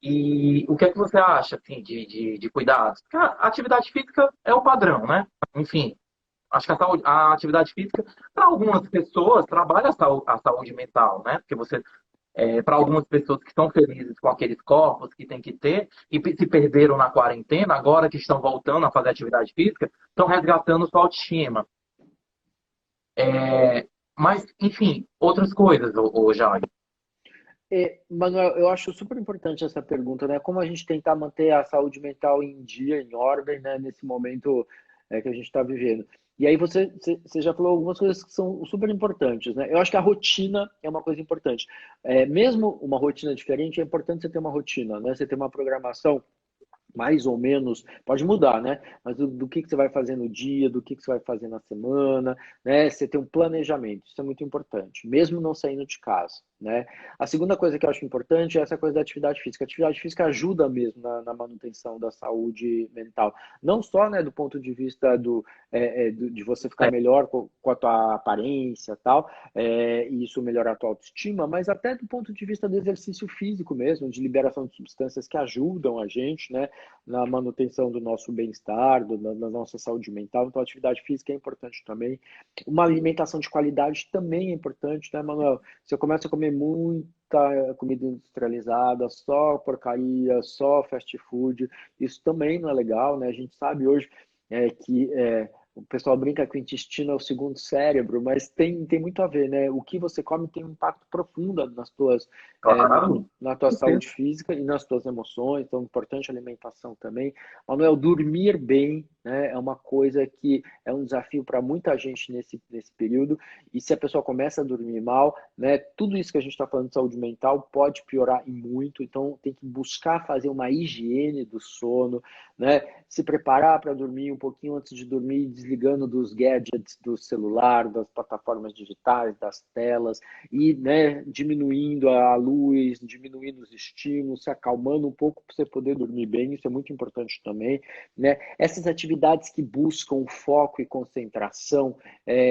E o que é que você acha, assim, de cuidados? Porque a atividade física é o padrão, né? Enfim, acho que a atividade física, para algumas pessoas, trabalha a saúde mental, né? Porque você para algumas pessoas que estão felizes com aqueles corpos que tem que ter e se perderam na quarentena, agora que estão voltando a fazer atividade física, estão resgatando sua autoestima. Mas, enfim, outras coisas, Jair. Manuel, eu acho super importante essa pergunta, né? Como a gente tentar manter a saúde mental em dia, em ordem, né? Nesse momento que a gente está vivendo. E aí você já falou algumas coisas que são super importantes, né? Eu acho que a rotina é uma coisa importante. Mesmo uma rotina diferente, é importante você ter uma rotina, né? Você ter uma programação mais ou menos, pode mudar, né? Mas do que você vai fazer no dia, do que você vai fazer na semana, né? Você tem um planejamento, isso é muito importante, mesmo não saindo de casa, né? A segunda coisa que eu acho importante é essa coisa da atividade física. A atividade física ajuda mesmo na manutenção da saúde mental, não só, né, do ponto de vista de você ficar melhor com a tua aparência e tal, e isso melhorar a tua autoestima, mas até do ponto de vista do exercício físico mesmo, de liberação de substâncias que ajudam a gente, né, na manutenção do nosso bem-estar, da nossa saúde mental. Então, a atividade física é importante também. Uma alimentação de qualidade também é importante, né, Manuel? Se eu começo a comer muita comida industrializada, só porcaria, só fast food, isso também não é legal, né? A gente sabe hoje que o pessoal brinca que o intestino é o segundo cérebro, mas tem muito a ver, né? O que você come tem um impacto profundo Claro, na tua saúde física e nas tuas emoções, então é importante a alimentação também. Manuel, dormir bem, né, é uma coisa que é um desafio para muita gente nesse período, e se a pessoa começa a dormir mal, né, tudo isso que a gente está falando de saúde mental pode piorar e muito, então tem que buscar fazer uma higiene do sono, né, se preparar para dormir um pouquinho antes de dormir, desligando dos gadgets do celular, das plataformas digitais, das telas, e, né, diminuindo a luz, diminuindo os estímulos, se acalmando um pouco para você poder dormir bem, isso é muito importante também, né? Essas atividades que buscam foco e concentração,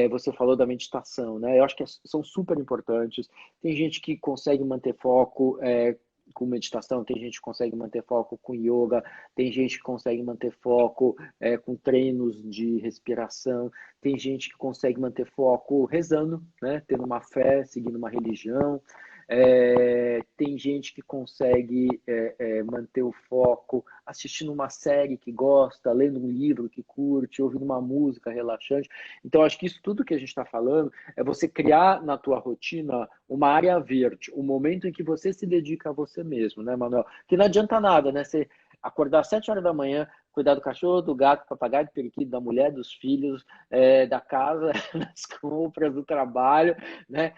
você falou da meditação, né? Eu acho que são super importantes. Tem gente que consegue manter foco com meditação, tem gente que consegue manter foco com yoga, tem gente que consegue manter foco com treinos de respiração, tem gente que consegue manter foco rezando, né? Tendo uma fé, seguindo uma religião. Tem gente que consegue manter o foco assistindo uma série que gosta, lendo um livro que curte, ouvindo uma música relaxante. Então, acho que isso tudo que a gente está falando é você criar na tua rotina uma área verde, um momento em que você se dedica a você mesmo, né, Manuel? Que não adianta nada, né? Você acordar às 7 horas da manhã, cuidar do cachorro, do gato, do papagaio, do periquito, da mulher, dos filhos, da casa, das compras, do trabalho, né?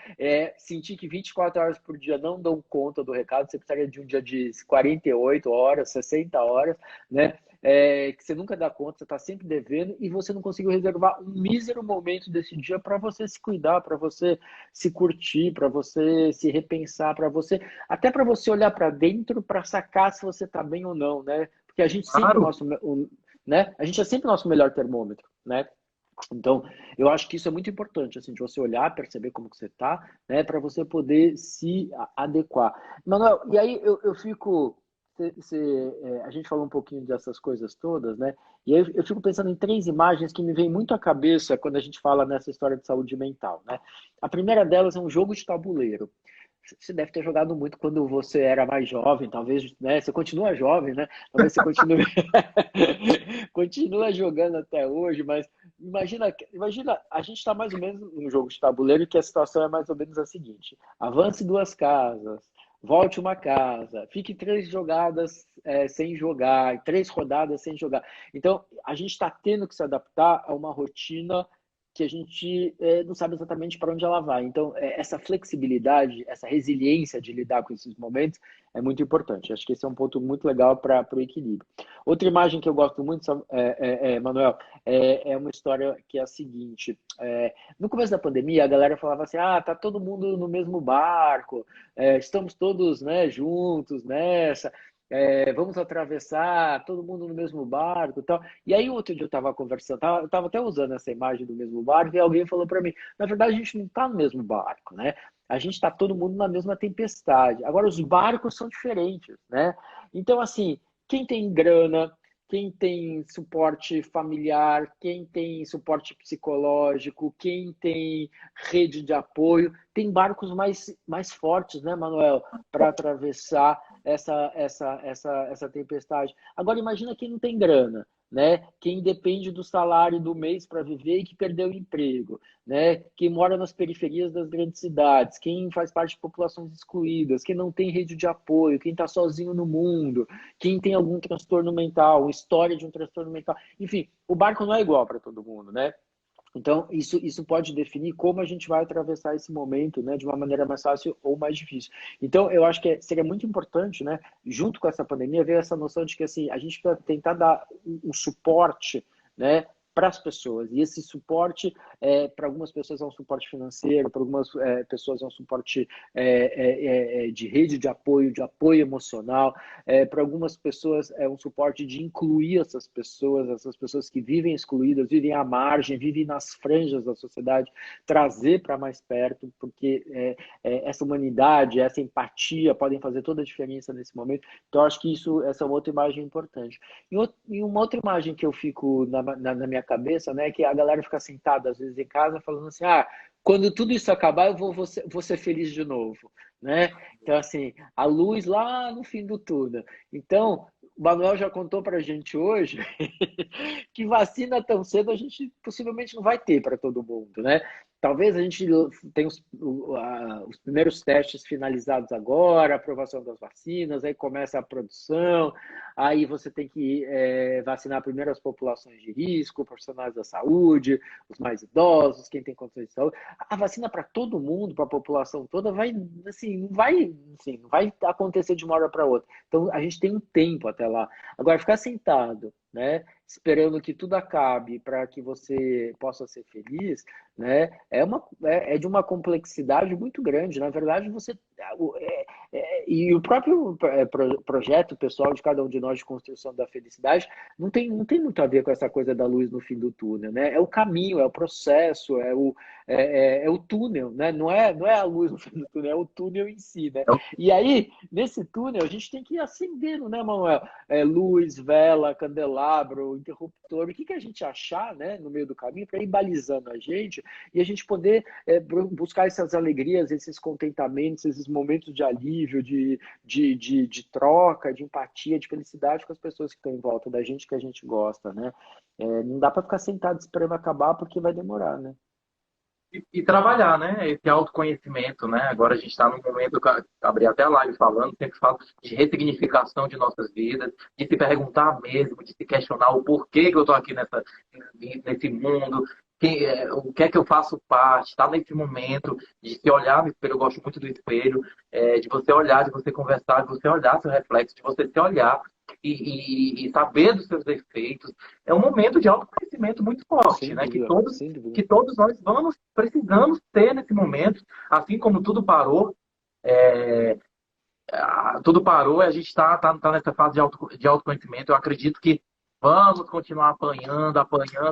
Sentir que 24 horas por dia não dão conta do recado, você precisaria de um dia de 48 horas, 60 horas, né? Que você nunca dá conta, você está sempre devendo e você não conseguiu reservar um mísero momento desse dia para você se cuidar, para você se curtir, para você se repensar, até para você olhar para dentro para sacar se você está bem ou não, né? Porque a gente sempre claro. né? A gente é sempre o nosso melhor termômetro, né? Então, eu acho que isso é muito importante, assim, de você olhar, perceber como que você está, né, para você poder se adequar. Manuel, e aí eu fico, a gente falou um pouquinho dessas coisas todas, né, e aí eu fico pensando em três imagens que me vêm muito à cabeça quando a gente fala nessa história de saúde mental, né. A primeira delas é um jogo de tabuleiro. Você deve ter jogado muito quando você era mais jovem, talvez, né? Você continua jovem, né? Talvez você continue, continua jogando até hoje, mas imagina, a gente está mais ou menos num jogo de tabuleiro que a situação é mais ou menos a seguinte: avance duas casas, volte uma casa, fique três jogadas sem jogar, três rodadas sem jogar. Então, a gente está tendo que se adaptar a uma rotina que a gente não sabe exatamente para onde ela vai. Então, essa flexibilidade, essa resiliência de lidar com esses momentos é muito importante. Acho que esse é um ponto muito legal para o equilíbrio. Outra imagem que eu gosto muito, Manuel, é uma história que é a seguinte. No começo da pandemia, a galera falava assim, tá todo mundo no mesmo barco, estamos todos, né, juntos nessa, vamos atravessar, todo mundo no mesmo barco e tal. E aí, outro dia eu estava conversando, eu estava até usando essa imagem do mesmo barco, e alguém falou para mim, na verdade, a gente não está no mesmo barco, né? A gente está todo mundo na mesma tempestade. Agora, os barcos são diferentes, né? Então, assim, quem tem grana, quem tem suporte familiar, quem tem suporte psicológico, quem tem rede de apoio, tem barcos mais fortes, né, Manuel, para atravessar essa tempestade. Agora, imagina quem não tem grana, né? Quem depende do salário do mês para viver e que perdeu o emprego, né? Quem mora nas periferias das grandes cidades, quem faz parte de populações excluídas, quem não tem rede de apoio, quem está sozinho no mundo, quem tem algum transtorno mental, história de um transtorno mental. Enfim, o barco não é igual para todo mundo, né? Então, isso pode definir como a gente vai atravessar esse momento, né, de uma maneira mais fácil ou mais difícil. Então, eu acho que seria muito importante, né, junto com essa pandemia, ver essa noção de que assim, a gente precisa tentar dar um suporte, né, para as pessoas. E esse suporte, para algumas pessoas é um suporte financeiro, para algumas pessoas é um suporte de rede de apoio emocional, para algumas pessoas é um suporte de incluir essas pessoas que vivem excluídas, vivem à margem, vivem nas franjas da sociedade, trazer para mais perto, porque essa humanidade, essa empatia podem fazer toda a diferença nesse momento. Então, acho que essa é uma outra imagem importante. E uma outra imagem que eu fico na minha cabeça, né, que a galera fica sentada às vezes em casa falando assim, quando tudo isso acabar eu vou ser feliz de novo, né? Então assim, a luz lá no fim do túnel. Então, o Manuel já contou para a gente hoje que vacina tão cedo a gente possivelmente não vai ter para todo mundo, né? Talvez a gente tenha os primeiros testes finalizados agora, a aprovação das vacinas, aí começa a produção, aí você tem que vacinar primeiro as populações de risco, profissionais da saúde, os mais idosos, quem tem condições de saúde. A vacina para todo mundo, para a população toda, não vai acontecer de uma hora para outra. Então, a gente tem um tempo até lá. Agora, ficar sentado, né, esperando que tudo acabe para que você possa ser feliz, né, é de uma complexidade muito grande. Na verdade, e o próprio projeto pessoal de cada um de nós de construção da felicidade não tem muito a ver com essa coisa da luz no fim do túnel, né? É o caminho, é o processo, é o túnel, né? Não é a luz no fim do túnel, é o túnel em si, né? E aí, nesse túnel, a gente tem que ir acendendo, né, Manuel? Luz, vela, candelabro, interruptor, o que a gente achar, né, no meio do caminho, para ir balizando a gente e a gente poder buscar essas alegrias, esses contentamentos, esses momentos de alívio, de troca, de empatia, de felicidade com as pessoas que estão em volta da gente, que a gente gosta, né? Não dá para ficar sentado esperando acabar, porque vai demorar, né? E trabalhar, né? Esse autoconhecimento, né? Agora a gente está num momento, que abri até a live falando, sempre falo de ressignificação de nossas vidas, de se perguntar mesmo, de se questionar o porquê que eu estou aqui nesse mundo, o que é que eu faço parte, estar nesse momento de se olhar no espelho. Eu gosto muito do espelho, de você olhar, de você conversar, de você olhar seu reflexo, de você se olhar e saber dos seus defeitos. É um momento de autoconhecimento muito forte, Sem né? dúvida, Que todos nós precisamos ter nesse momento, assim como tudo parou. Tudo parou e a gente está nessa fase de autoconhecimento. Eu acredito que vamos continuar apanhando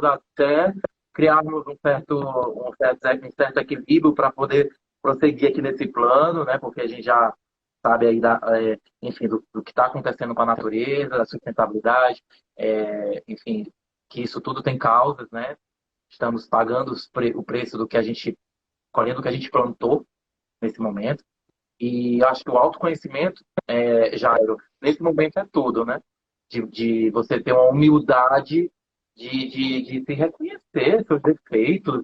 até criarmos um certo equilíbrio para poder prosseguir aqui nesse plano, né? Porque a gente já sabe aí, enfim, do que está acontecendo com a natureza, da sustentabilidade, enfim, que isso tudo tem causas, né? Estamos pagando o preço do que a gente, colhendo o que a gente plantou nesse momento. E acho que o autoconhecimento, Jairo, nesse momento é tudo, né? De você ter uma humildade de se reconhecer seus defeitos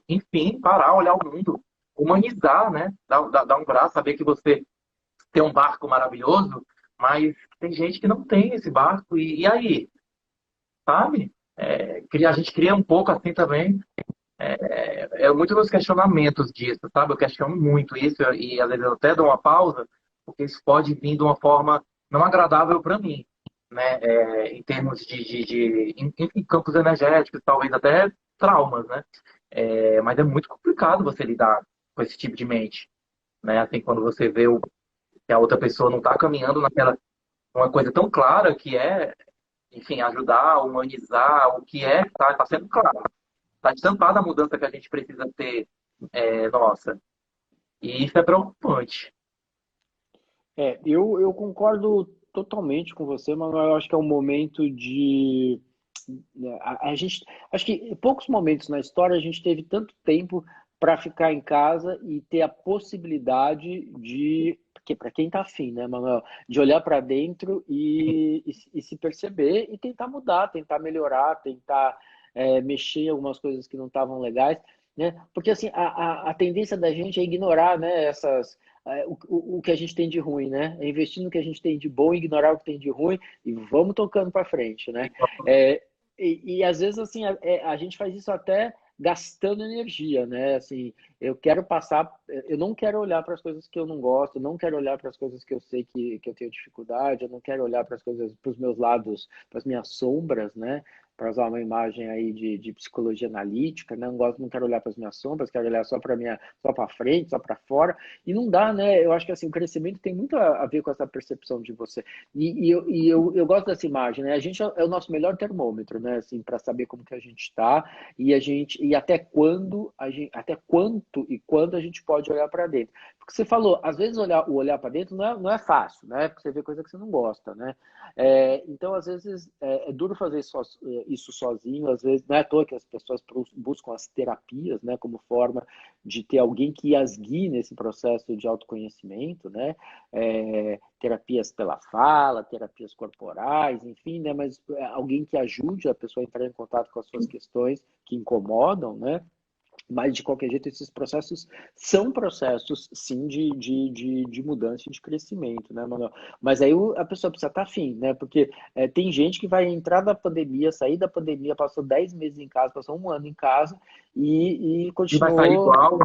enfim, parar, olhar o mundo, humanizar, né? Dar um braço, saber que você tem um barco maravilhoso, mas tem gente que não tem esse barco, e aí, sabe? A gente cria um pouco assim também. Muitos dos questionamentos disso, sabe? Eu questiono muito isso e às vezes eu até dou uma pausa, porque isso pode vir de uma forma não agradável para mim, né? Em termos em campos energéticos, talvez até traumas, né? Mas é muito complicado você lidar com esse tipo de mente, né? Assim, quando você vê que a outra pessoa não está caminhando naquela uma coisa tão clara que enfim, ajudar, humanizar, o que tá sendo claro. Está estampada a mudança que a gente precisa ter, nossa. E isso é preocupante. Eu concordo totalmente com você, mas eu acho que é um momento de. A gente, acho que em poucos momentos na história a gente teve tanto tempo para ficar em casa e ter a possibilidade de, porque para quem está afim, né, Manuel, de olhar para dentro e se perceber e tentar mudar, tentar melhorar, tentar mexer em algumas coisas que não estavam legais, né? Porque assim a tendência da gente é ignorar, né, o que a gente tem de ruim, né? É investir no que a gente tem de bom, ignorar o que tem de ruim e vamos tocando para frente, né? Às vezes assim a gente faz isso até gastando energia, né? Assim, eu não quero olhar para as coisas que eu não gosto, eu não quero olhar para as coisas que eu sei que eu tenho dificuldade, eu não quero olhar para as coisas, para os meus lados, para as minhas sombras, né? Para usar uma imagem aí de psicologia analítica, né? Não quero olhar para as minhas sombras, quero olhar só para frente, só para fora. E não dá, né? Eu acho que assim, o crescimento tem muito a ver com essa percepção de você. Eu gosto dessa imagem, né? A gente é o nosso melhor termômetro, né? Assim, para saber como que a gente está e até quando até quanto e quando a gente pode olhar para dentro. Porque você falou, às vezes olhar para dentro não é fácil, né? Porque você vê coisa que você não gosta, né? Então, às vezes, é duro fazer isso sozinho, às vezes, não é à toa que as pessoas buscam as terapias, né, como forma de ter alguém que as guie nesse processo de autoconhecimento, né, terapias pela fala, terapias corporais, enfim, né, mas alguém que ajude a pessoa a entrar em contato com as suas questões que incomodam, né. Mas, de qualquer jeito, esses processos são processos, sim, de mudança e de crescimento, né, Manuel? Mas aí a pessoa precisa estar afim, né? Porque tem gente que vai entrar da pandemia, sair da pandemia, passou 10 meses em casa, passou um ano em casa e E vai sair continuou igual.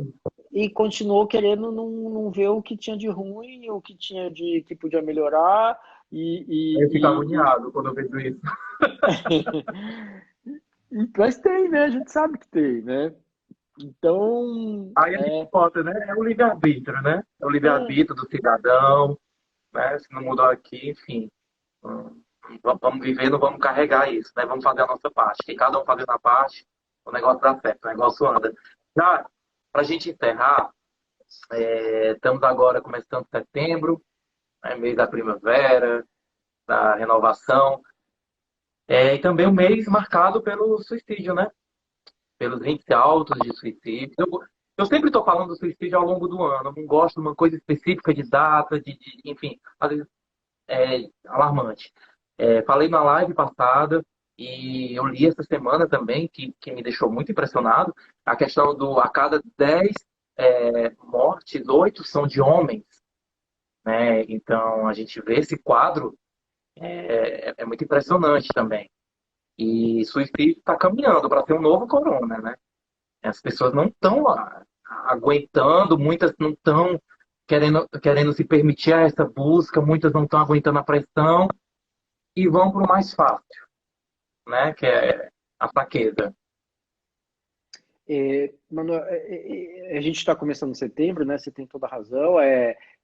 e continuou querendo não ver o que tinha de ruim, o que tinha que podia melhorar Aí eu fico e, agoniado quando eu vejo isso. mas tem, né? A gente sabe que tem, né? Então, Aí a gente volta, né? É o livre-arbítrio, né? É o livre-arbítrio do cidadão, né? Se não mudar aqui, enfim. hum, Vamos viver, não vamos carregar isso, né? Vamos fazer a nossa parte. Que cada um fazendo a parte, o negócio dá certo, o negócio anda. Já, para a gente encerrar, estamos agora começando setembro, né? Mês da primavera, da renovação. E também um mês marcado pelo suicídio, né? Pelos índices altos de suicídio. Eu sempre estou falando do suicídio ao longo do ano. Eu não gosto de uma coisa específica de data, enfim, às vezes é alarmante. Falei na live passada e eu li essa semana também, que me deixou muito impressionado, a questão a cada 10 mortes, 8 são de homens, né? Então, a gente vê esse quadro, é muito impressionante também. E suicídio está caminhando para ser um novo corona, né? As pessoas não estão aguentando, muitas não estão querendo se permitir a essa busca, muitas não estão aguentando a pressão e vão para o mais fácil, né? Que é a fraqueza. Manuel, a gente está começando em setembro, né? Você tem toda a razão.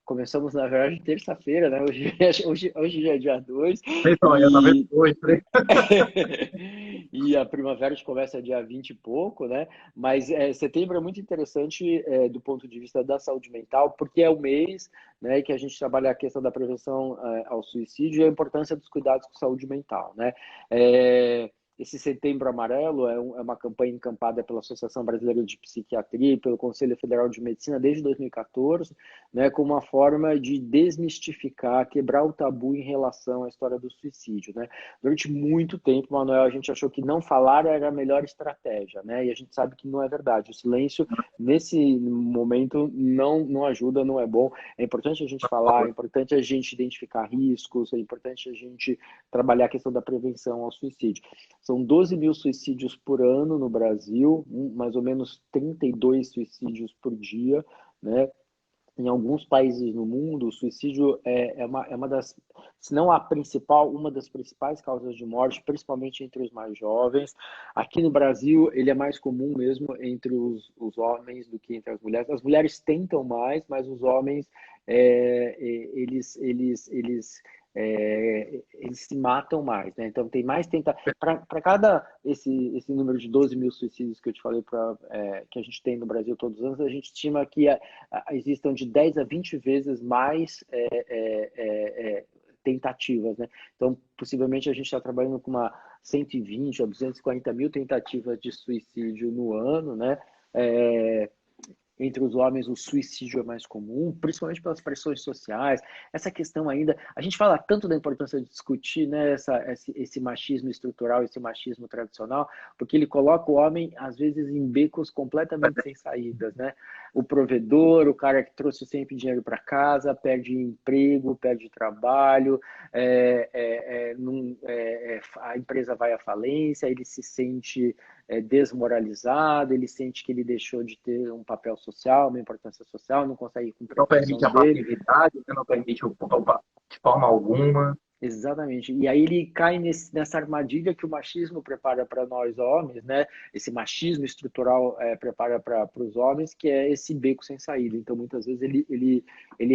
Começamos, na verdade, terça-feira, né? Hoje já é dia 2. Então, eu tava E, dois, três. e a primavera começa dia 20 e pouco, né? Mas setembro é muito interessante do ponto de vista da saúde mental, porque é o mês, né, que a gente trabalha a questão da prevenção ao suicídio e a importância dos cuidados com saúde mental, né? Esse Setembro Amarelo é uma campanha encampada pela Associação Brasileira de Psiquiatria e pelo Conselho Federal de Medicina desde 2014, né, como uma forma de desmistificar, quebrar o tabu em relação à história do suicídio, né? Durante muito tempo, Manuel, a gente achou que não falar era a melhor estratégia, né? E a gente sabe que não é verdade. O silêncio, nesse momento, não ajuda, não é bom. É importante a gente falar, é importante a gente identificar riscos, é importante a gente trabalhar a questão da prevenção ao suicídio. São 12 mil suicídios por ano no Brasil, mais ou menos 32 suicídios por dia, né? Em alguns países no mundo, o suicídio é uma das, se não a principal, uma das principais causas de morte, principalmente entre os mais jovens. Aqui no Brasil, ele é mais comum mesmo entre os homens do que entre as mulheres. As mulheres tentam mais, mas os homens, eles se matam mais, né? Então tem mais para cada esse número de 12 mil suicídios que eu te falei que a gente tem no Brasil todos os anos, a gente estima que existam de 10 a 20 vezes mais tentativas, né? Então possivelmente a gente está trabalhando com uma 120 a 240 mil tentativas de suicídio no ano, né? Entre os homens, o suicídio é mais comum, principalmente pelas pressões sociais. Essa questão ainda, a gente fala tanto da importância de discutir, né, esse machismo estrutural, esse machismo tradicional, porque ele coloca o homem, às vezes, em becos completamente sem saídas, né? O provedor, o cara que trouxe sempre dinheiro para casa, perde emprego, perde trabalho, a empresa vai à falência, ele se sente desmoralizado, ele sente que ele deixou de ter um papel social, uma importância social, não consegue cumprir a Não permite função a dele. passividade, não permite de forma alguma. Exatamente. E aí ele cai nessa armadilha que o machismo prepara para nós homens, né? Esse machismo estrutural prepara para os homens, que é esse beco sem saída. Então, muitas vezes, ele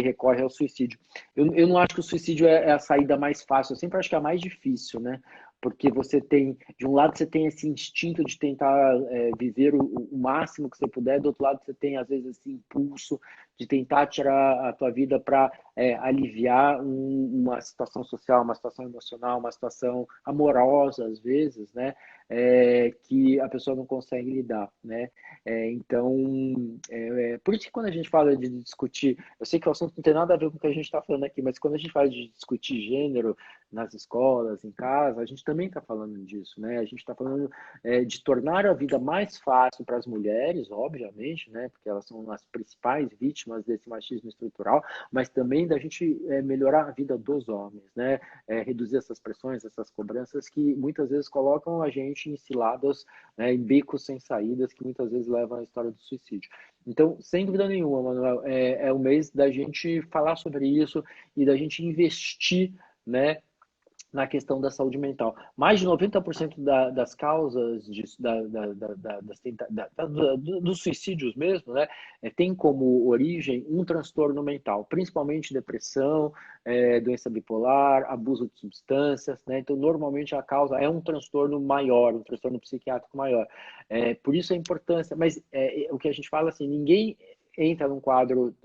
recorre ao suicídio. Eu não acho que o suicídio é a saída mais fácil, eu sempre acho que é a mais difícil, né? Porque você tem, de um lado, você tem esse instinto de tentar viver o máximo que você puder, do outro lado, você tem, às vezes, esse impulso de tentar tirar a tua vida para aliviar uma situação social, uma situação emocional, uma situação amorosa, às vezes, né? Que a pessoa não consegue lidar, né? Por isso que quando a gente fala de discutir, eu sei que o assunto não tem nada a ver com o que a gente está falando aqui, mas quando a gente fala de discutir gênero nas escolas, em casa, a gente também está falando disso, né? A gente está falando de tornar a vida mais fácil para as mulheres, obviamente, né? Porque elas são as principais vítimas desse machismo estrutural, mas também da gente melhorar a vida dos homens, né? Reduzir essas pressões, essas cobranças que muitas vezes colocam a gente em ciladas, né, em becos sem saídas, que muitas vezes levam à história do suicídio. Então, sem dúvida nenhuma, Manuel, é o mês da gente falar sobre isso e da gente investir, né, na questão da saúde mental. Mais de 90% das causas dos suicídios mesmo, né, tem como origem um transtorno mental, principalmente depressão, doença bipolar, abuso de substâncias, né? Então, normalmente a causa é um transtorno maior, um transtorno psiquiátrico maior. Por isso a importância, mas o que a gente fala assim, ninguém entra num quadro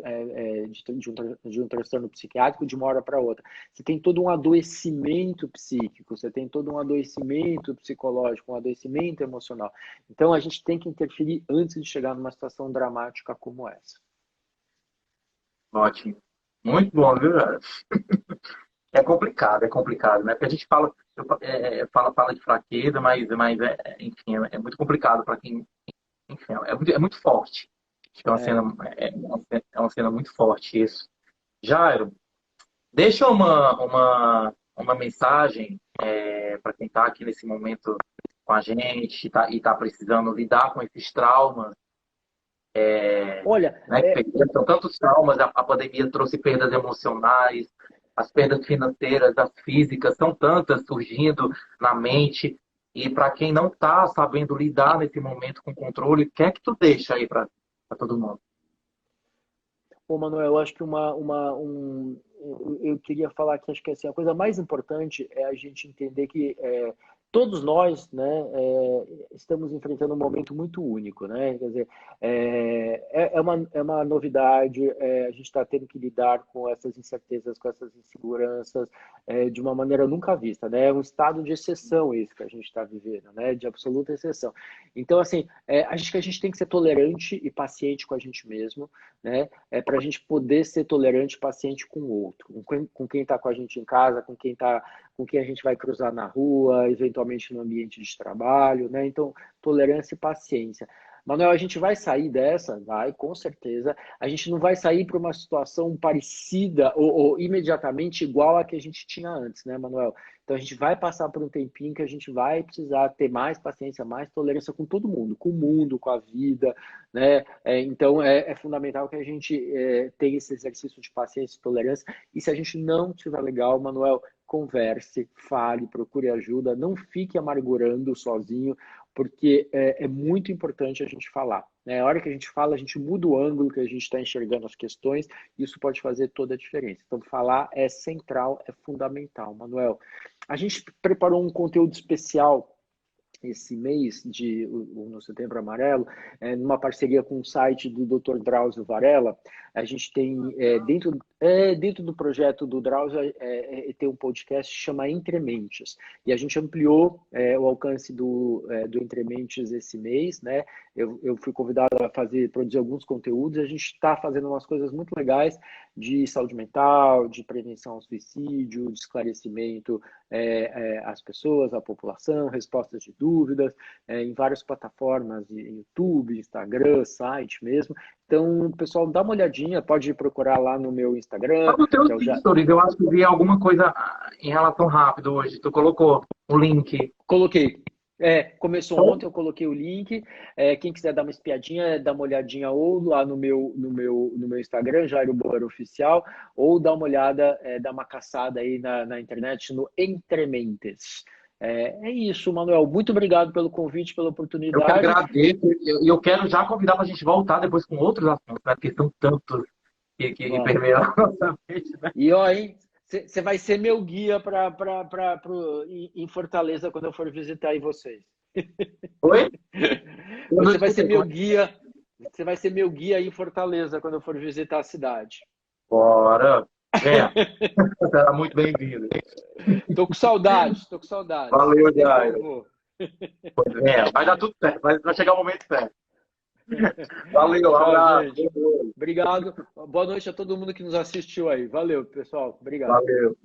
de um transtorno psiquiátrico de uma hora para outra. Você tem todo um adoecimento psíquico, você tem todo um adoecimento psicológico, um adoecimento emocional. Então, a gente tem que interferir antes de chegar numa situação dramática como essa. Ótimo. Muito bom, viu, cara? É complicado, né? Porque a gente fala de fraqueza, mas enfim, é muito complicado para quem, enfim, é muito forte. Acho que é uma cena muito forte isso. Jairo, deixa uma mensagem para quem está aqui nesse momento com a gente e está precisando lidar com esses traumas. Olha, Né? São tantos traumas, a pandemia trouxe perdas emocionais, as perdas financeiras, as físicas, são tantas surgindo na mente. E para quem não está sabendo lidar nesse momento com controle, o que é que tu deixa aí para todo mundo? Pô, Manuel, eu acho que eu queria falar que acho que assim, a coisa mais importante é a gente entender que todos nós, né, estamos enfrentando um momento muito único, né? Quer dizer, é uma novidade, a gente está tendo que lidar com essas incertezas, com essas inseguranças, de uma maneira nunca vista, né? É um estado de exceção isso que a gente está vivendo, né? De absoluta exceção. Então, assim, acho que a gente tem que ser tolerante e paciente com a gente mesmo, né? Para a gente poder ser tolerante e paciente com o outro, com quem está com a gente em casa, com quem a gente vai cruzar na rua, eventualmente no ambiente de trabalho, né? Então, tolerância e paciência. Manuel, a gente vai sair dessa? Vai, com certeza. A gente não vai sair para uma situação parecida ou imediatamente igual a que a gente tinha antes, né, Manuel? Então, a gente vai passar por um tempinho que a gente vai precisar ter mais paciência, mais tolerância com todo mundo, com o mundo, com a vida, né? Então, é fundamental que a gente tenha esse exercício de paciência e tolerância. E se a gente não estiver legal, Manuel, converse, fale, procure ajuda, não fique amargurando sozinho, porque é muito importante a gente falar, né? A hora que a gente fala, a gente muda o ângulo que a gente está enxergando as questões, e isso pode fazer toda a diferença. Então, falar é central, é fundamental. Manuel, a gente preparou um conteúdo especial esse mês no Setembro Amarelo, numa parceria com o site do Dr. Drauzio Varela. A gente tem, dentro do projeto do Drauzio, tem um podcast que chama Entre Mentes, e a gente ampliou o alcance do Entre Mentes esse mês, né? Eu fui convidado a produzir alguns conteúdos, e a gente está fazendo umas coisas muito legais de saúde mental, de prevenção ao suicídio, de esclarecimento às pessoas, à população, respostas de dúvidas, em várias plataformas, YouTube, Instagram, site mesmo. Então, pessoal, dá uma olhadinha, pode procurar lá no meu Instagram. No teu stories, eu acho que vi alguma coisa em relação rápido hoje. Tu colocou o link. Coloquei. Começou ontem, eu coloquei o link. Quem quiser dar uma espiadinha, dá uma olhadinha ou lá no meu Instagram, Jairo Boer Oficial, ou dá uma olhada, dá uma caçada aí na internet no Entrementes. É isso, Manuel. Muito obrigado pelo convite, pela oportunidade. Eu que agradeço. Eu quero já convidar para a gente voltar depois com outros assuntos, né? Porque são tantos que permeiam a nossa mente, né? E ó, hein? Você vai ser meu guia em Fortaleza quando eu for visitar aí vocês. Oi? Você vai ser meu guia. Você vai ser meu guia em Fortaleza quando eu for visitar a cidade. Bora! Será muito bem-vindo. Tô com saudade. Valeu, Jairo. Vai dar tudo certo. Vai chegar o momento certo. Valeu, abraço. Obrigado. Boa noite a todo mundo que nos assistiu aí. Valeu, pessoal. Obrigado. Valeu.